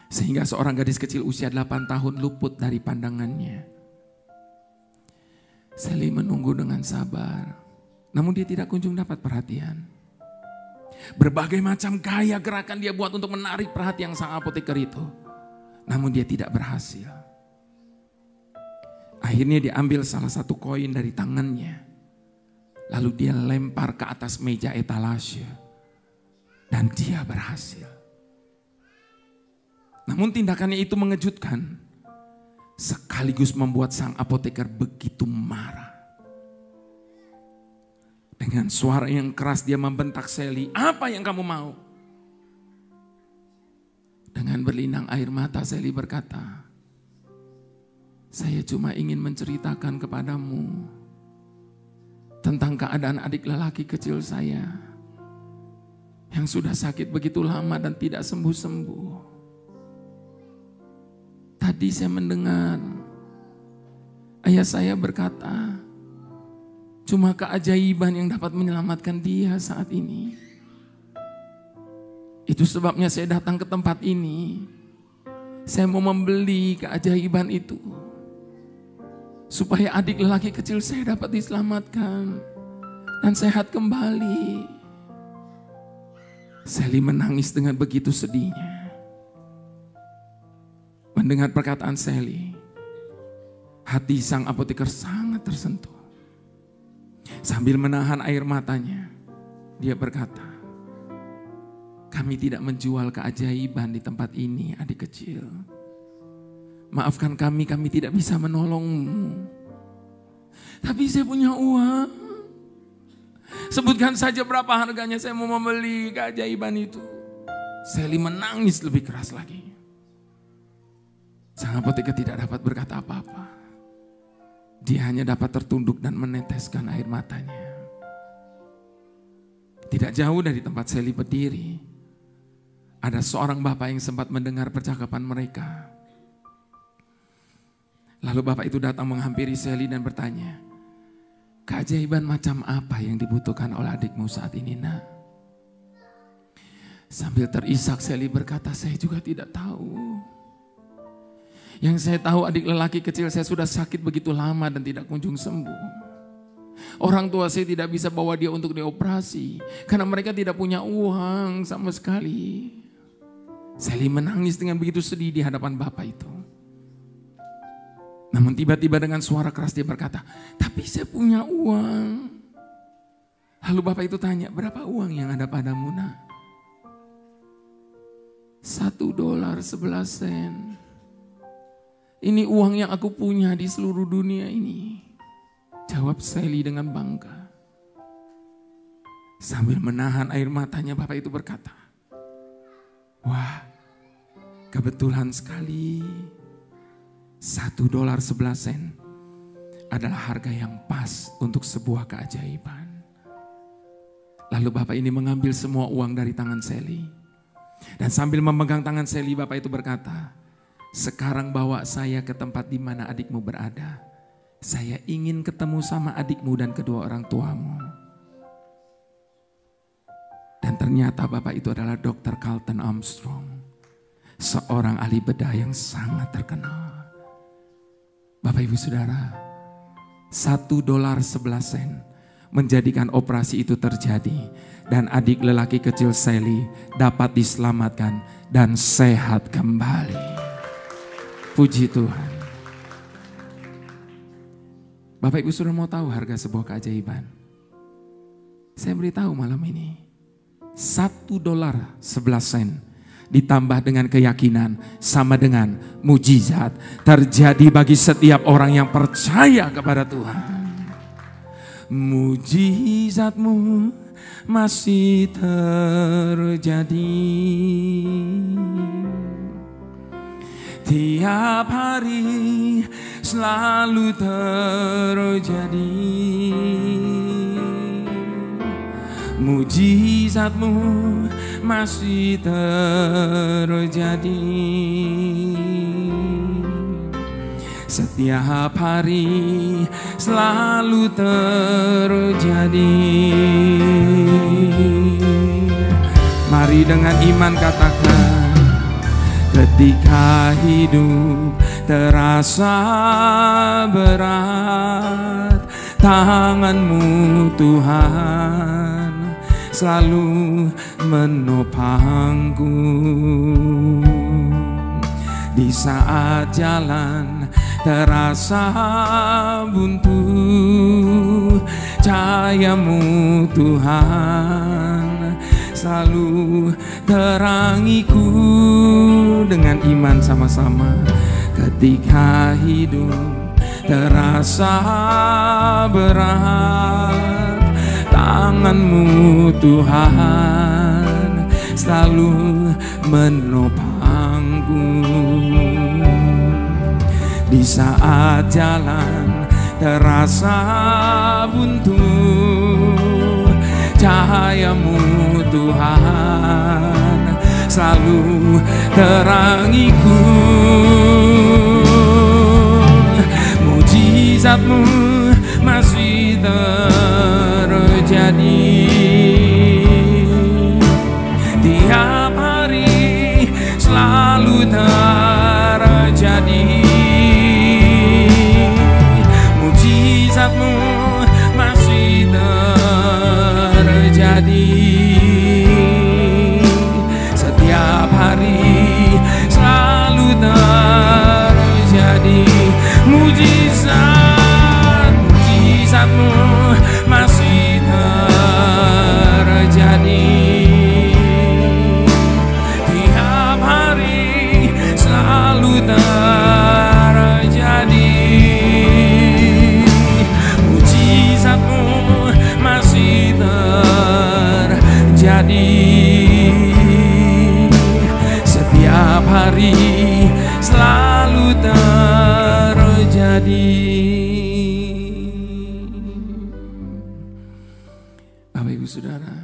Sehingga seorang gadis kecil usia 8 tahun luput dari pandangannya. Sally menunggu dengan sabar, namun dia tidak kunjung dapat perhatian. Berbagai macam gaya gerakan dia buat untuk menarik perhatian sang apoteker itu. Namun dia tidak berhasil. Akhirnya dia ambil salah satu koin dari tangannya. Lalu dia lempar ke atas meja etalase. Dan dia berhasil. Namun tindakannya itu mengejutkan, sekaligus membuat sang apoteker begitu marah. Dengan suara yang keras dia membentak Sally, "Apa yang kamu mau?" Dengan berlinang air mata Sally berkata, "Saya cuma ingin menceritakan kepadamu tentang keadaan adik lelaki kecil saya yang sudah sakit begitu lama dan tidak sembuh-sembuh. Tadi saya mendengar ayah saya berkata, cuma keajaiban yang dapat menyelamatkan dia saat ini. Itu sebabnya saya datang ke tempat ini. Saya mau membeli keajaiban itu, supaya adik lelaki kecil saya dapat diselamatkan dan sehat kembali." Sally menangis dengan begitu sedihnya. Mendengar perkataan Sally, hati sang apoteker sangat tersentuh. Sambil menahan air matanya, dia berkata, "Kami tidak menjual keajaiban di tempat ini, adik kecil. Maafkan kami tidak bisa menolongmu. Tapi saya punya uang. Sebutkan saja berapa harganya, saya mau membeli keajaiban itu." Sally menangis lebih keras lagi. Sang apoteker tidak dapat berkata apa-apa. Dia hanya dapat tertunduk dan meneteskan air matanya. Tidak jauh dari tempat Sally berdiri, ada seorang bapak yang sempat mendengar percakapan mereka. Lalu bapak itu datang menghampiri Sally dan bertanya, "Keajaiban macam apa yang dibutuhkan oleh adikmu saat ini, nak?" Sambil terisak Sally berkata, "Saya juga tidak tahu. Yang saya tahu adik lelaki kecil saya sudah sakit begitu lama dan tidak kunjung sembuh. Orang tua saya tidak bisa bawa dia untuk dioperasi karena mereka tidak punya uang sama sekali." Sally menangis dengan begitu sedih di hadapan bapak itu. Namun tiba-tiba dengan suara keras dia berkata, "Tapi saya punya uang." Lalu bapak itu tanya, "Berapa uang yang ada padamu, nak?" $1.11. "Ini uang yang aku punya di seluruh dunia ini," jawab Sally dengan bangga. Sambil menahan air matanya bapak itu berkata, "Wah, kebetulan sekali. $1.11 adalah harga yang pas untuk sebuah keajaiban." Lalu bapak ini mengambil semua uang dari tangan Sally. Dan sambil memegang tangan Sally, bapak itu berkata, "Sekarang bawa saya ke tempat di mana adikmu berada. Saya ingin ketemu sama adikmu dan kedua orang tuamu." Dan ternyata bapak itu adalah Dr. Carlton Armstrong, seorang ahli bedah yang sangat terkenal. Bapak ibu saudara, $1.11 menjadikan operasi itu terjadi dan adik lelaki kecil Sally dapat diselamatkan dan sehat kembali. Puji Tuhan. Bapak ibu saudara mau tahu harga sebuah keajaiban? Saya beritahu malam ini, $1.11 ditambah dengan keyakinan sama dengan mujizat terjadi bagi setiap orang yang percaya kepada Tuhan. Mujizatmu masih terjadi tiap hari, selalu terjadi. Mujizatmu masih terjadi setiap hari, selalu terjadi. Mari dengan iman katakan, ketika hidup terasa berat, tangan-Mu Tuhan selalu menopangku. Di saat jalan terasa buntu, cahaya-Mu Tuhan selalu terangiku. dengan iman sama-sama. Ketika hidup terasa berat, tangan-Mu Tuhan selalu menopangku. Di saat jalan terasa buntu, cahaya-Mu Tuhan selalu terangiku. Mujizat-Mu masih terjadi tiap hari, selalu terjadi. Mujizat-Mu masih terjadi setiap hari, selalu terjadi. Mujizat-Mu masih terjadi tiap hari, selalu terjadi. Mujizat-Mu masih terjadi setiap hari, selalu terjadi. Bapak Ibu Saudara,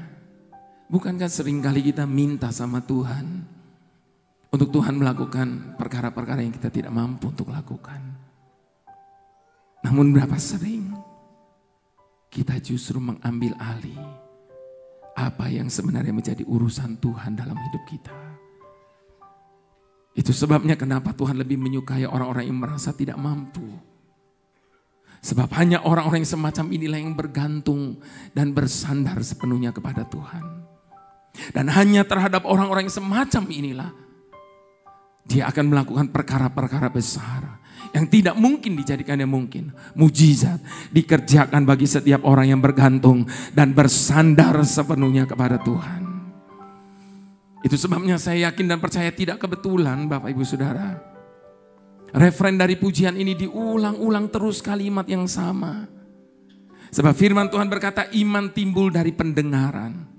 bukankah seringkali kita minta sama Tuhan untuk Tuhan melakukan perkara-perkara yang kita tidak mampu untuk lakukan? Namun berapa sering kita justru mengambil alih apa yang sebenarnya menjadi urusan Tuhan dalam hidup kita. Itu sebabnya kenapa Tuhan lebih menyukai orang-orang yang merasa tidak mampu. Sebab hanya orang-orang yang semacam inilah yang bergantung dan bersandar sepenuhnya kepada Tuhan. Dan hanya terhadap orang-orang yang semacam inilah Dia akan melakukan perkara-perkara besar yang tidak mungkin dijadikan yang mungkin. Mujizat dikerjakan bagi setiap orang yang bergantung dan bersandar sepenuhnya kepada Tuhan. Itu sebabnya saya yakin dan percaya tidak kebetulan Bapak Ibu Saudara. Referen dari pujian ini diulang-ulang terus kalimat yang sama. Sebab firman Tuhan berkata iman timbul dari pendengaran.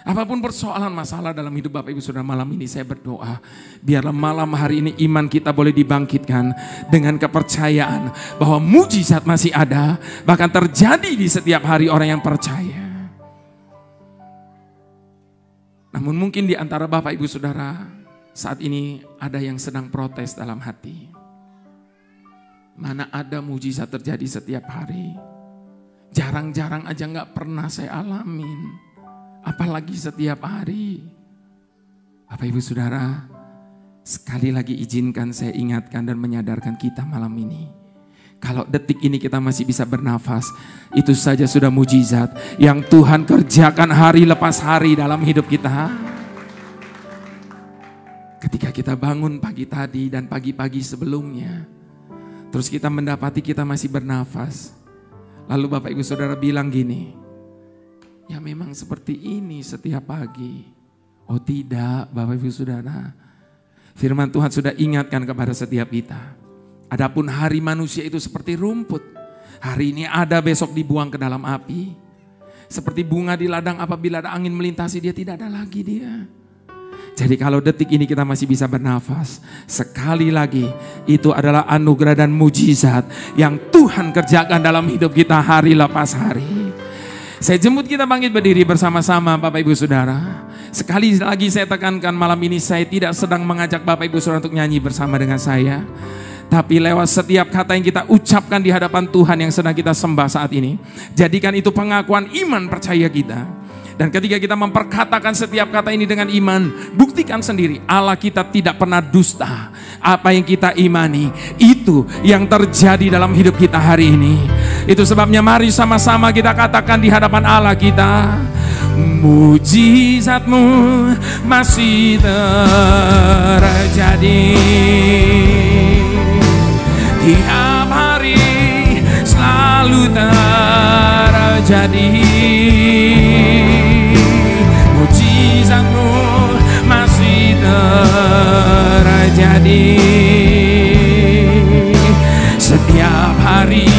Apapun persoalan masalah dalam hidup Bapak Ibu Saudara, malam ini saya berdoa, biarlah malam hari ini iman kita boleh dibangkitkan dengan kepercayaan bahwa mujizat masih ada, bahkan terjadi di setiap hari orang yang percaya. Namun mungkin di antara Bapak Ibu Saudara saat ini ada yang sedang protes dalam hati. Mana ada mujizat terjadi setiap hari, jarang-jarang aja gak pernah saya alamin, apalagi setiap hari. Bapak Ibu Saudara, sekali lagi izinkan saya ingatkan dan menyadarkan kita malam ini. Kalau detik ini kita masih bisa bernafas, itu saja sudah mujizat yang Tuhan kerjakan hari lepas hari dalam hidup kita. Ketika kita bangun pagi tadi dan pagi-pagi sebelumnya, terus kita mendapati kita masih bernafas. Lalu Bapak Ibu Saudara bilang gini, ya memang seperti ini setiap pagi. Oh tidak Bapak Ibu Saudara, firman Tuhan sudah ingatkan kepada setiap kita. Adapun hari manusia itu seperti rumput. Hari ini ada, besok dibuang ke dalam api. Seperti bunga di ladang, apabila ada angin melintasi dia tidak ada lagi dia. Jadi kalau detik ini kita masih bisa bernafas, sekali lagi itu adalah anugerah dan mujizat yang Tuhan kerjakan dalam hidup kita hari lepas hari. Saya jemput kita bangkit berdiri bersama-sama Bapak Ibu Saudara. Sekali lagi saya tekankan malam ini saya tidak sedang mengajak Bapak Ibu Saudara untuk nyanyi bersama dengan saya. Tapi lewat setiap kata yang kita ucapkan di hadapan Tuhan yang sedang kita sembah saat ini, jadikan itu pengakuan iman percaya kita. Dan ketika kita memperkatakan setiap kata ini dengan iman, buktikan sendiri Allah kita tidak pernah dusta. Apa yang kita imani, itu yang terjadi dalam hidup kita hari ini. Itu sebabnya mari sama-sama kita katakan di hadapan Allah kita, mujizat-Mu masih terjadi. Tiap hari selalu terjadi. Mujizat-Mu masih terjadi terjadi. Setiap hari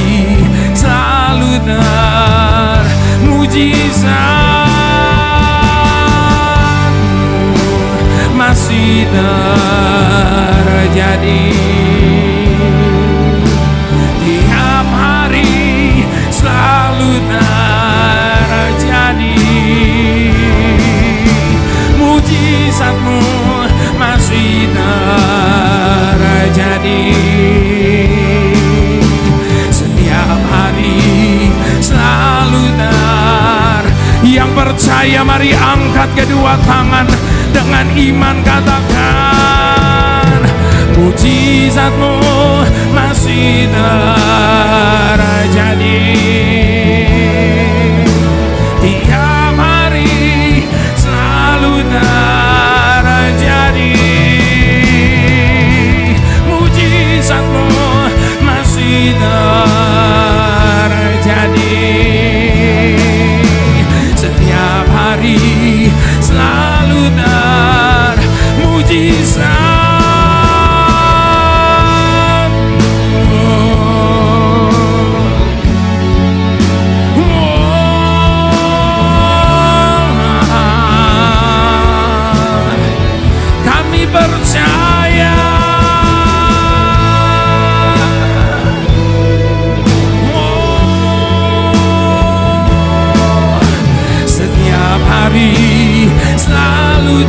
selalu termujizat masih terjadi. Tiap hari selalu terjadi. Mujizatmu masih terjadi. Setiap hari selalu Yang percaya mari angkat kedua tangan, dengan iman katakan, mujizatmu masih terjadi. Tiap hari selalu terjadi. Mujizatmu masih terjadi. Setiap hari selalu termujizat. Kami percaya. Setiap hari selalu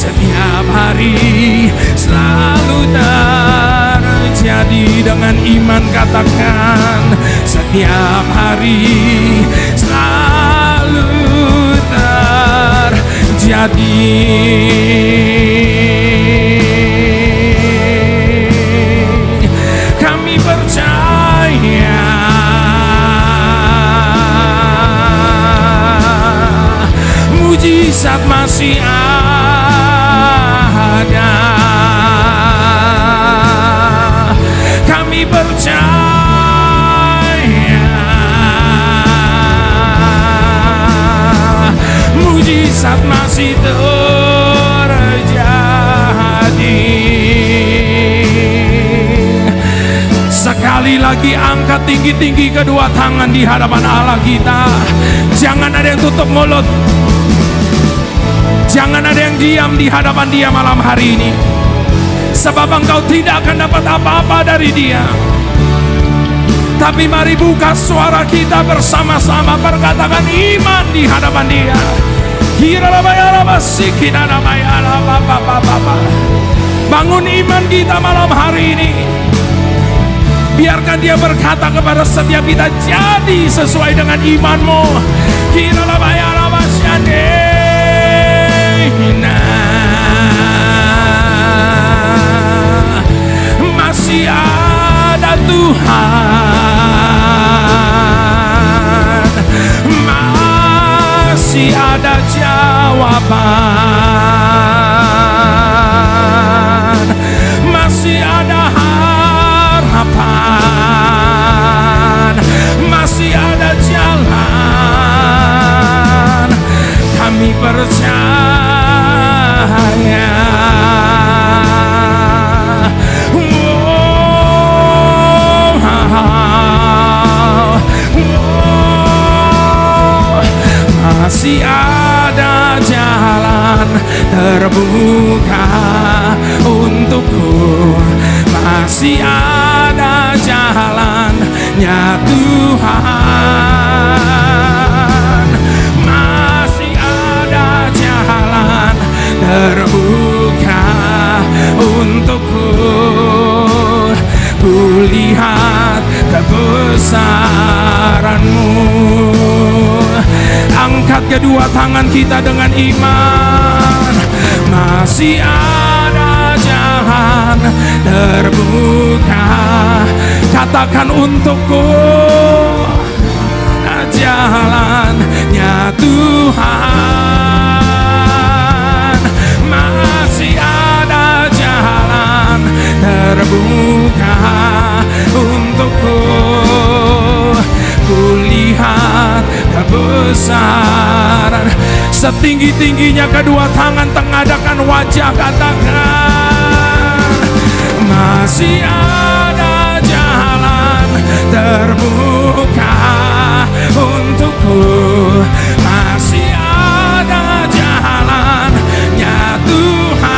setiap hari selalu terjadi. Dengan iman katakan, setiap hari selalu terjadi. Kami percaya. Mujizat masih ada. Kami percaya. Mujizat masih terjadi. Sekali lagi angkat tinggi-tinggi kedua tangan di hadapan Allah kita. Jangan ada yang tutup mulut. Jangan ada yang diam di hadapan Dia malam hari ini. Sebab engkau tidak akan dapat apa-apa dari Dia. Tapi mari buka suara kita bersama-sama, perkatakan iman di hadapan Dia. Bangun iman kita malam hari ini. Biarkan Dia berkata kepada setiap kita, jadi sesuai dengan imanmu. Masih ada Tuhan, masih ada jawaban, masih ada harapan, masih ada jalan. Kami percaya. Masih ada jalan terbuka untukku. Masih ada jalannya Tuhan. Masih ada jalan terbuka untukku. Kulihat kebesaran-Mu. Angkat kedua tangan kita dengan iman. Masih ada jalan terbuka. Katakan untukku, jalannya Tuhan. Masih ada jalan terbuka untukku. Kulihat kebesaran Setinggi-tingginya kedua tangan tengadahkan wajah, katakan masih ada jalan terbuka untukku, masih ada jalannya Tuhan,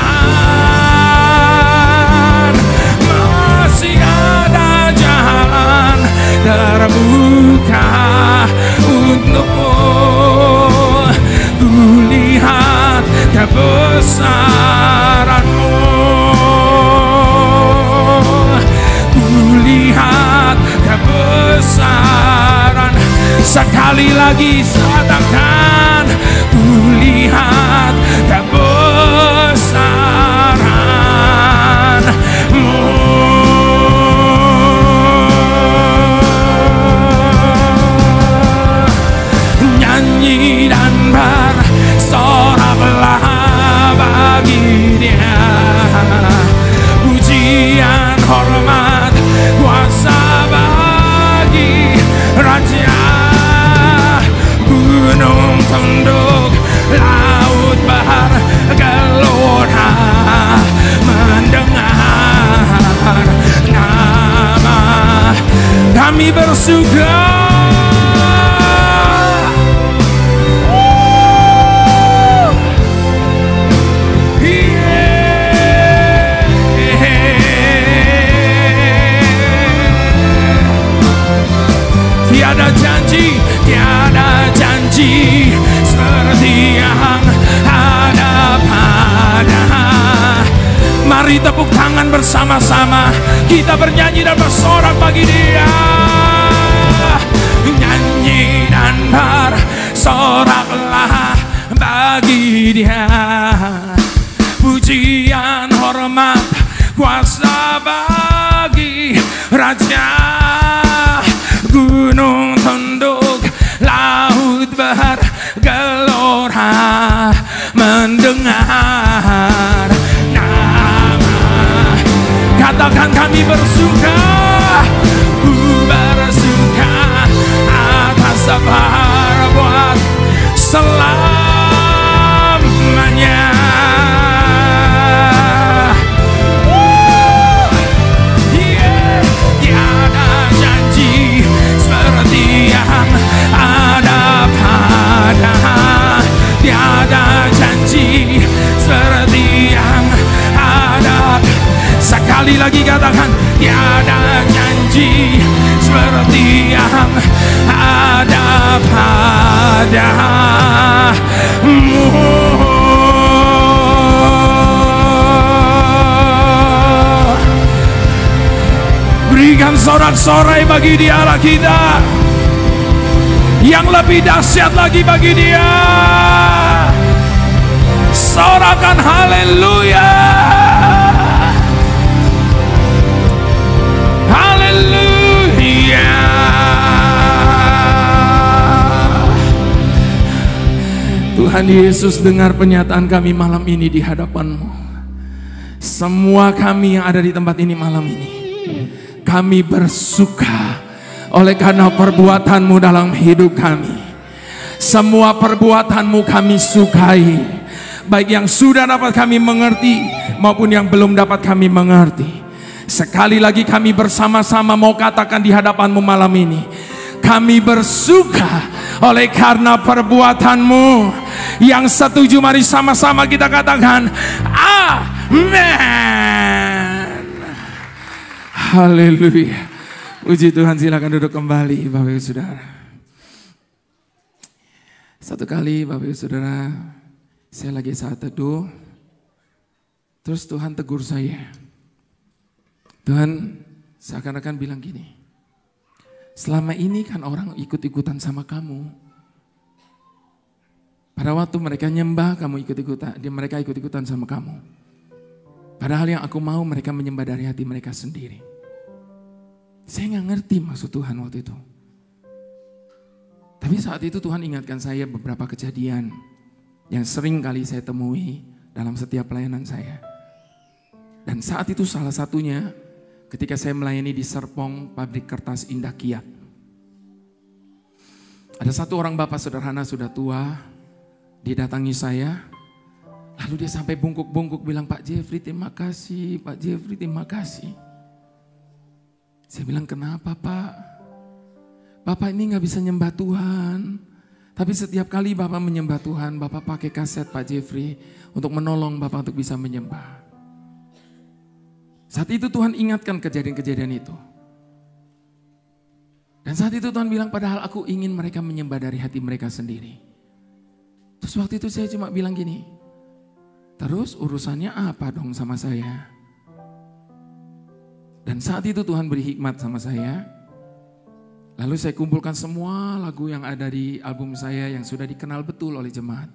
masih ada jalan terbuka untukmu. Kulihat kebesaran-Mu, kulihat kebesaran. Sekali lagi katakan, kulihat kebesaran-Mu. Nyanyi dan bersoraklah bagi Dia, pujian, hormat, kuasa bagi Raja. Gunung tunduk, laut bergelora, mendengar nama kami bersyukur. Tiada janji seperti yang ada pada. Mari tepuk tangan bersama-sama, kita bernyanyi dan bersorak bagi Dia. Nyanyi dan bersoraklah bagi Dia, pujian, hormat, kuasa bagi Raja. Gunung tunduk, laut bergelora, mendengar nama. Katakan kami bersuka, ku bersuka atas perbuatan selamanya. Yang ada pada, tiada janji seperti yang ada. Sekali lagi katakan, tiada janji seperti yang ada padamu. Berikan sorak-sorai bagi Dia Allah kita. Yang lebih dahsyat lagi bagi Dia, sorakan haleluya, haleluya. Tuhan Yesus, dengar penyataan kami malam ini di hadapan-Mu. Semua kami yang ada di tempat ini malam ini, kami bersuka oleh karena perbuatan-Mu dalam hidup kami. Semua perbuatan-Mu kami sukai, baik yang sudah dapat kami mengerti maupun yang belum dapat kami mengerti. Sekali lagi kami bersama-sama mau katakan di hadapan-Mu malam ini, kami bersuka oleh karena perbuatan-Mu. Yang setuju mari sama-sama kita katakan amin. Haleluya. Puji Tuhan, silakan duduk kembali Bapak Ibu Saudara. Satu kali Bapak Ibu Saudara, saya lagi saat teduh, terus Tuhan tegur saya. Tuhan seakan-akan bilang gini, selama ini kan orang ikut-ikutan sama kamu. Pada waktu mereka nyembah, kamu ikut-ikutan, mereka ikut-ikutan sama kamu. Padahal yang aku mau mereka menyembah dari hati mereka sendiri. Saya nggak ngerti maksud Tuhan waktu itu. Tapi saat itu Tuhan ingatkan saya beberapa kejadian yang sering kali saya temui dalam setiap pelayanan saya. Dan saat itu salah satunya ketika saya melayani di Serpong, pabrik kertas Indah Kiat. Ada satu orang bapak sederhana sudah tua, Dia datangi saya, lalu dia sampai bungkuk-bungkuk bilang, Pak Jeffrey terima kasih, Pak Jeffrey terima kasih. Saya bilang, kenapa Pak? Bapak ini gak bisa nyembah Tuhan. Tapi setiap kali Bapak menyembah Tuhan, Bapak pakai kaset Pak Jeffrey untuk menolong Bapak untuk bisa menyembah. Saat itu Tuhan ingatkan kejadian-kejadian itu. Dan saat itu Tuhan bilang, padahal aku ingin mereka menyembah dari hati mereka sendiri. Terus waktu itu saya cuma bilang gini, terus urusannya apa dong sama saya? Dan saat itu Tuhan beri hikmat sama saya. Lalu saya kumpulkan semua lagu yang ada di album saya yang sudah dikenal betul oleh jemaat.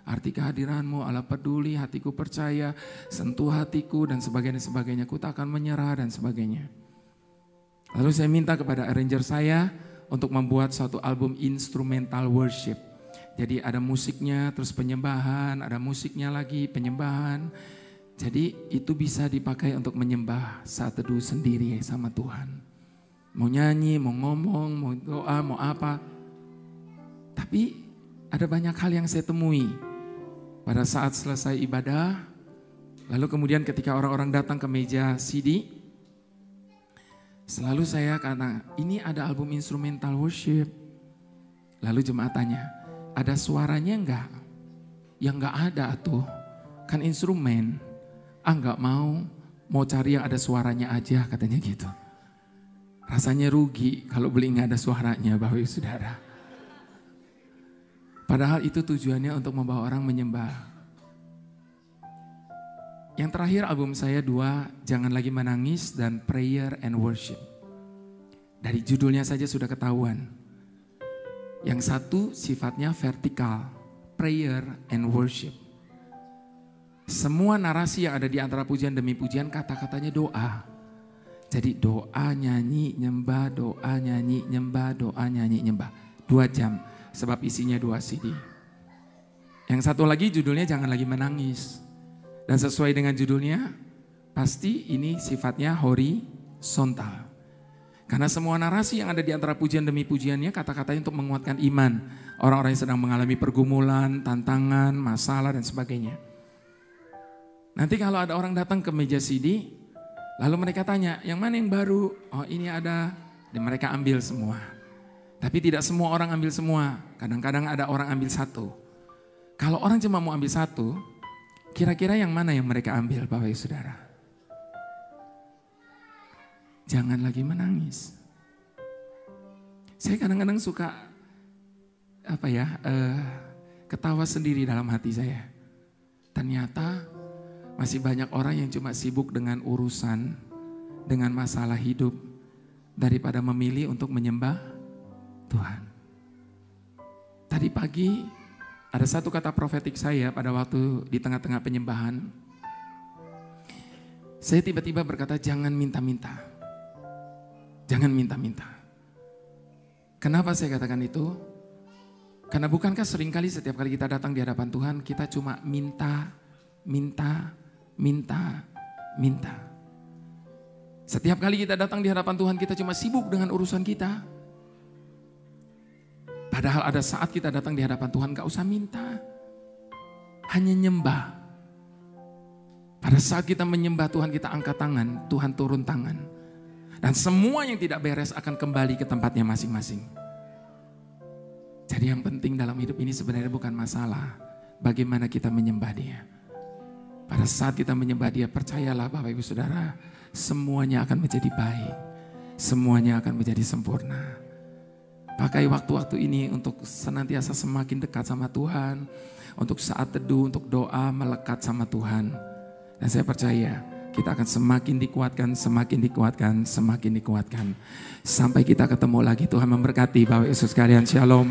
Arti kehadiranmu, Allah peduli, hatiku percaya, sentuh hatiku dan sebagainya. Ku tak akan menyerah dan sebagainya. Lalu saya minta kepada arranger saya untuk membuat suatu album instrumental worship. Jadi ada musiknya, terus penyembahan, ada musiknya lagi, penyembahan. Jadi itu bisa dipakai untuk menyembah saat teduh sendiri sama Tuhan. Mau nyanyi, mau ngomong, mau doa, mau apa. Tapi ada banyak hal yang saya temui pada saat selesai ibadah. Lalu kemudian ketika orang-orang datang ke meja CD, selalu saya kata, ini ada album instrumental worship. Lalu jemaat tanya, ada suaranya enggak? Yang enggak ada tuh, kan instrumen. Enggak mau cari yang ada suaranya aja katanya gitu. Rasanya rugi kalau beli enggak ada suaranya Bapak Ibu Saudara. Padahal itu tujuannya untuk membawa orang menyembah. Yang terakhir album saya 2, Jangan Lagi Menangis dan Prayer and Worship. Dari judulnya saja sudah ketahuan. Yang satu sifatnya vertikal, prayer and worship. Semua narasi yang ada di antara pujian demi pujian kata-katanya doa. Jadi doa, nyanyi, nyembah, doa, nyanyi, nyembah, doa, nyanyi, nyembah. 2 jam, sebab isinya 2 CD. Yang satu lagi judulnya Jangan Lagi Menangis. Dan sesuai dengan judulnya, pasti ini sifatnya horizontal. Karena semua narasi yang ada di antara pujian demi pujiannya, kata-katanya untuk menguatkan iman. Orang-orang yang sedang mengalami pergumulan, tantangan, masalah, dan sebagainya. Nanti kalau ada orang datang ke meja CD, lalu mereka tanya, yang mana yang baru? Oh ini ada, dan mereka ambil semua. Tapi tidak semua orang ambil semua, kadang-kadang ada orang ambil satu. Kalau orang cuma mau ambil satu, kira-kira yang mana yang mereka ambil Bapak Ibu Saudara? Jangan Lagi Menangis. Saya kadang-kadang suka ketawa sendiri dalam hati saya. Ternyata masih banyak orang yang cuma sibuk dengan urusan, dengan masalah hidup, daripada memilih untuk menyembah Tuhan. Tadi pagi ada satu kata profetik saya pada waktu di tengah-tengah penyembahan. Saya tiba-tiba berkata, jangan minta-minta. Jangan minta-minta. Kenapa saya katakan itu? Karena bukankah seringkali setiap kali kita datang di hadapan Tuhan, kita cuma minta. Setiap kali kita datang di hadapan Tuhan, kita cuma sibuk dengan urusan kita. Padahal ada saat kita datang di hadapan Tuhan, gak usah minta. Hanya nyembah. Pada saat kita menyembah Tuhan, kita angkat tangan, Tuhan turun tangan. Dan semua yang tidak beres akan kembali ke tempatnya masing-masing. Jadi yang penting dalam hidup ini sebenarnya bukan masalah bagaimana kita menyembah Dia. Pada saat kita menyembah Dia, percayalah Bapak Ibu Saudara, semuanya akan menjadi baik. Semuanya akan menjadi sempurna. Pakai waktu-waktu ini untuk senantiasa semakin dekat sama Tuhan. Untuk saat teduh, untuk doa, melekat sama Tuhan. Dan saya percaya kita akan semakin dikuatkan, sampai kita ketemu lagi. Tuhan memberkati Bapak Ibu sekalian, shalom.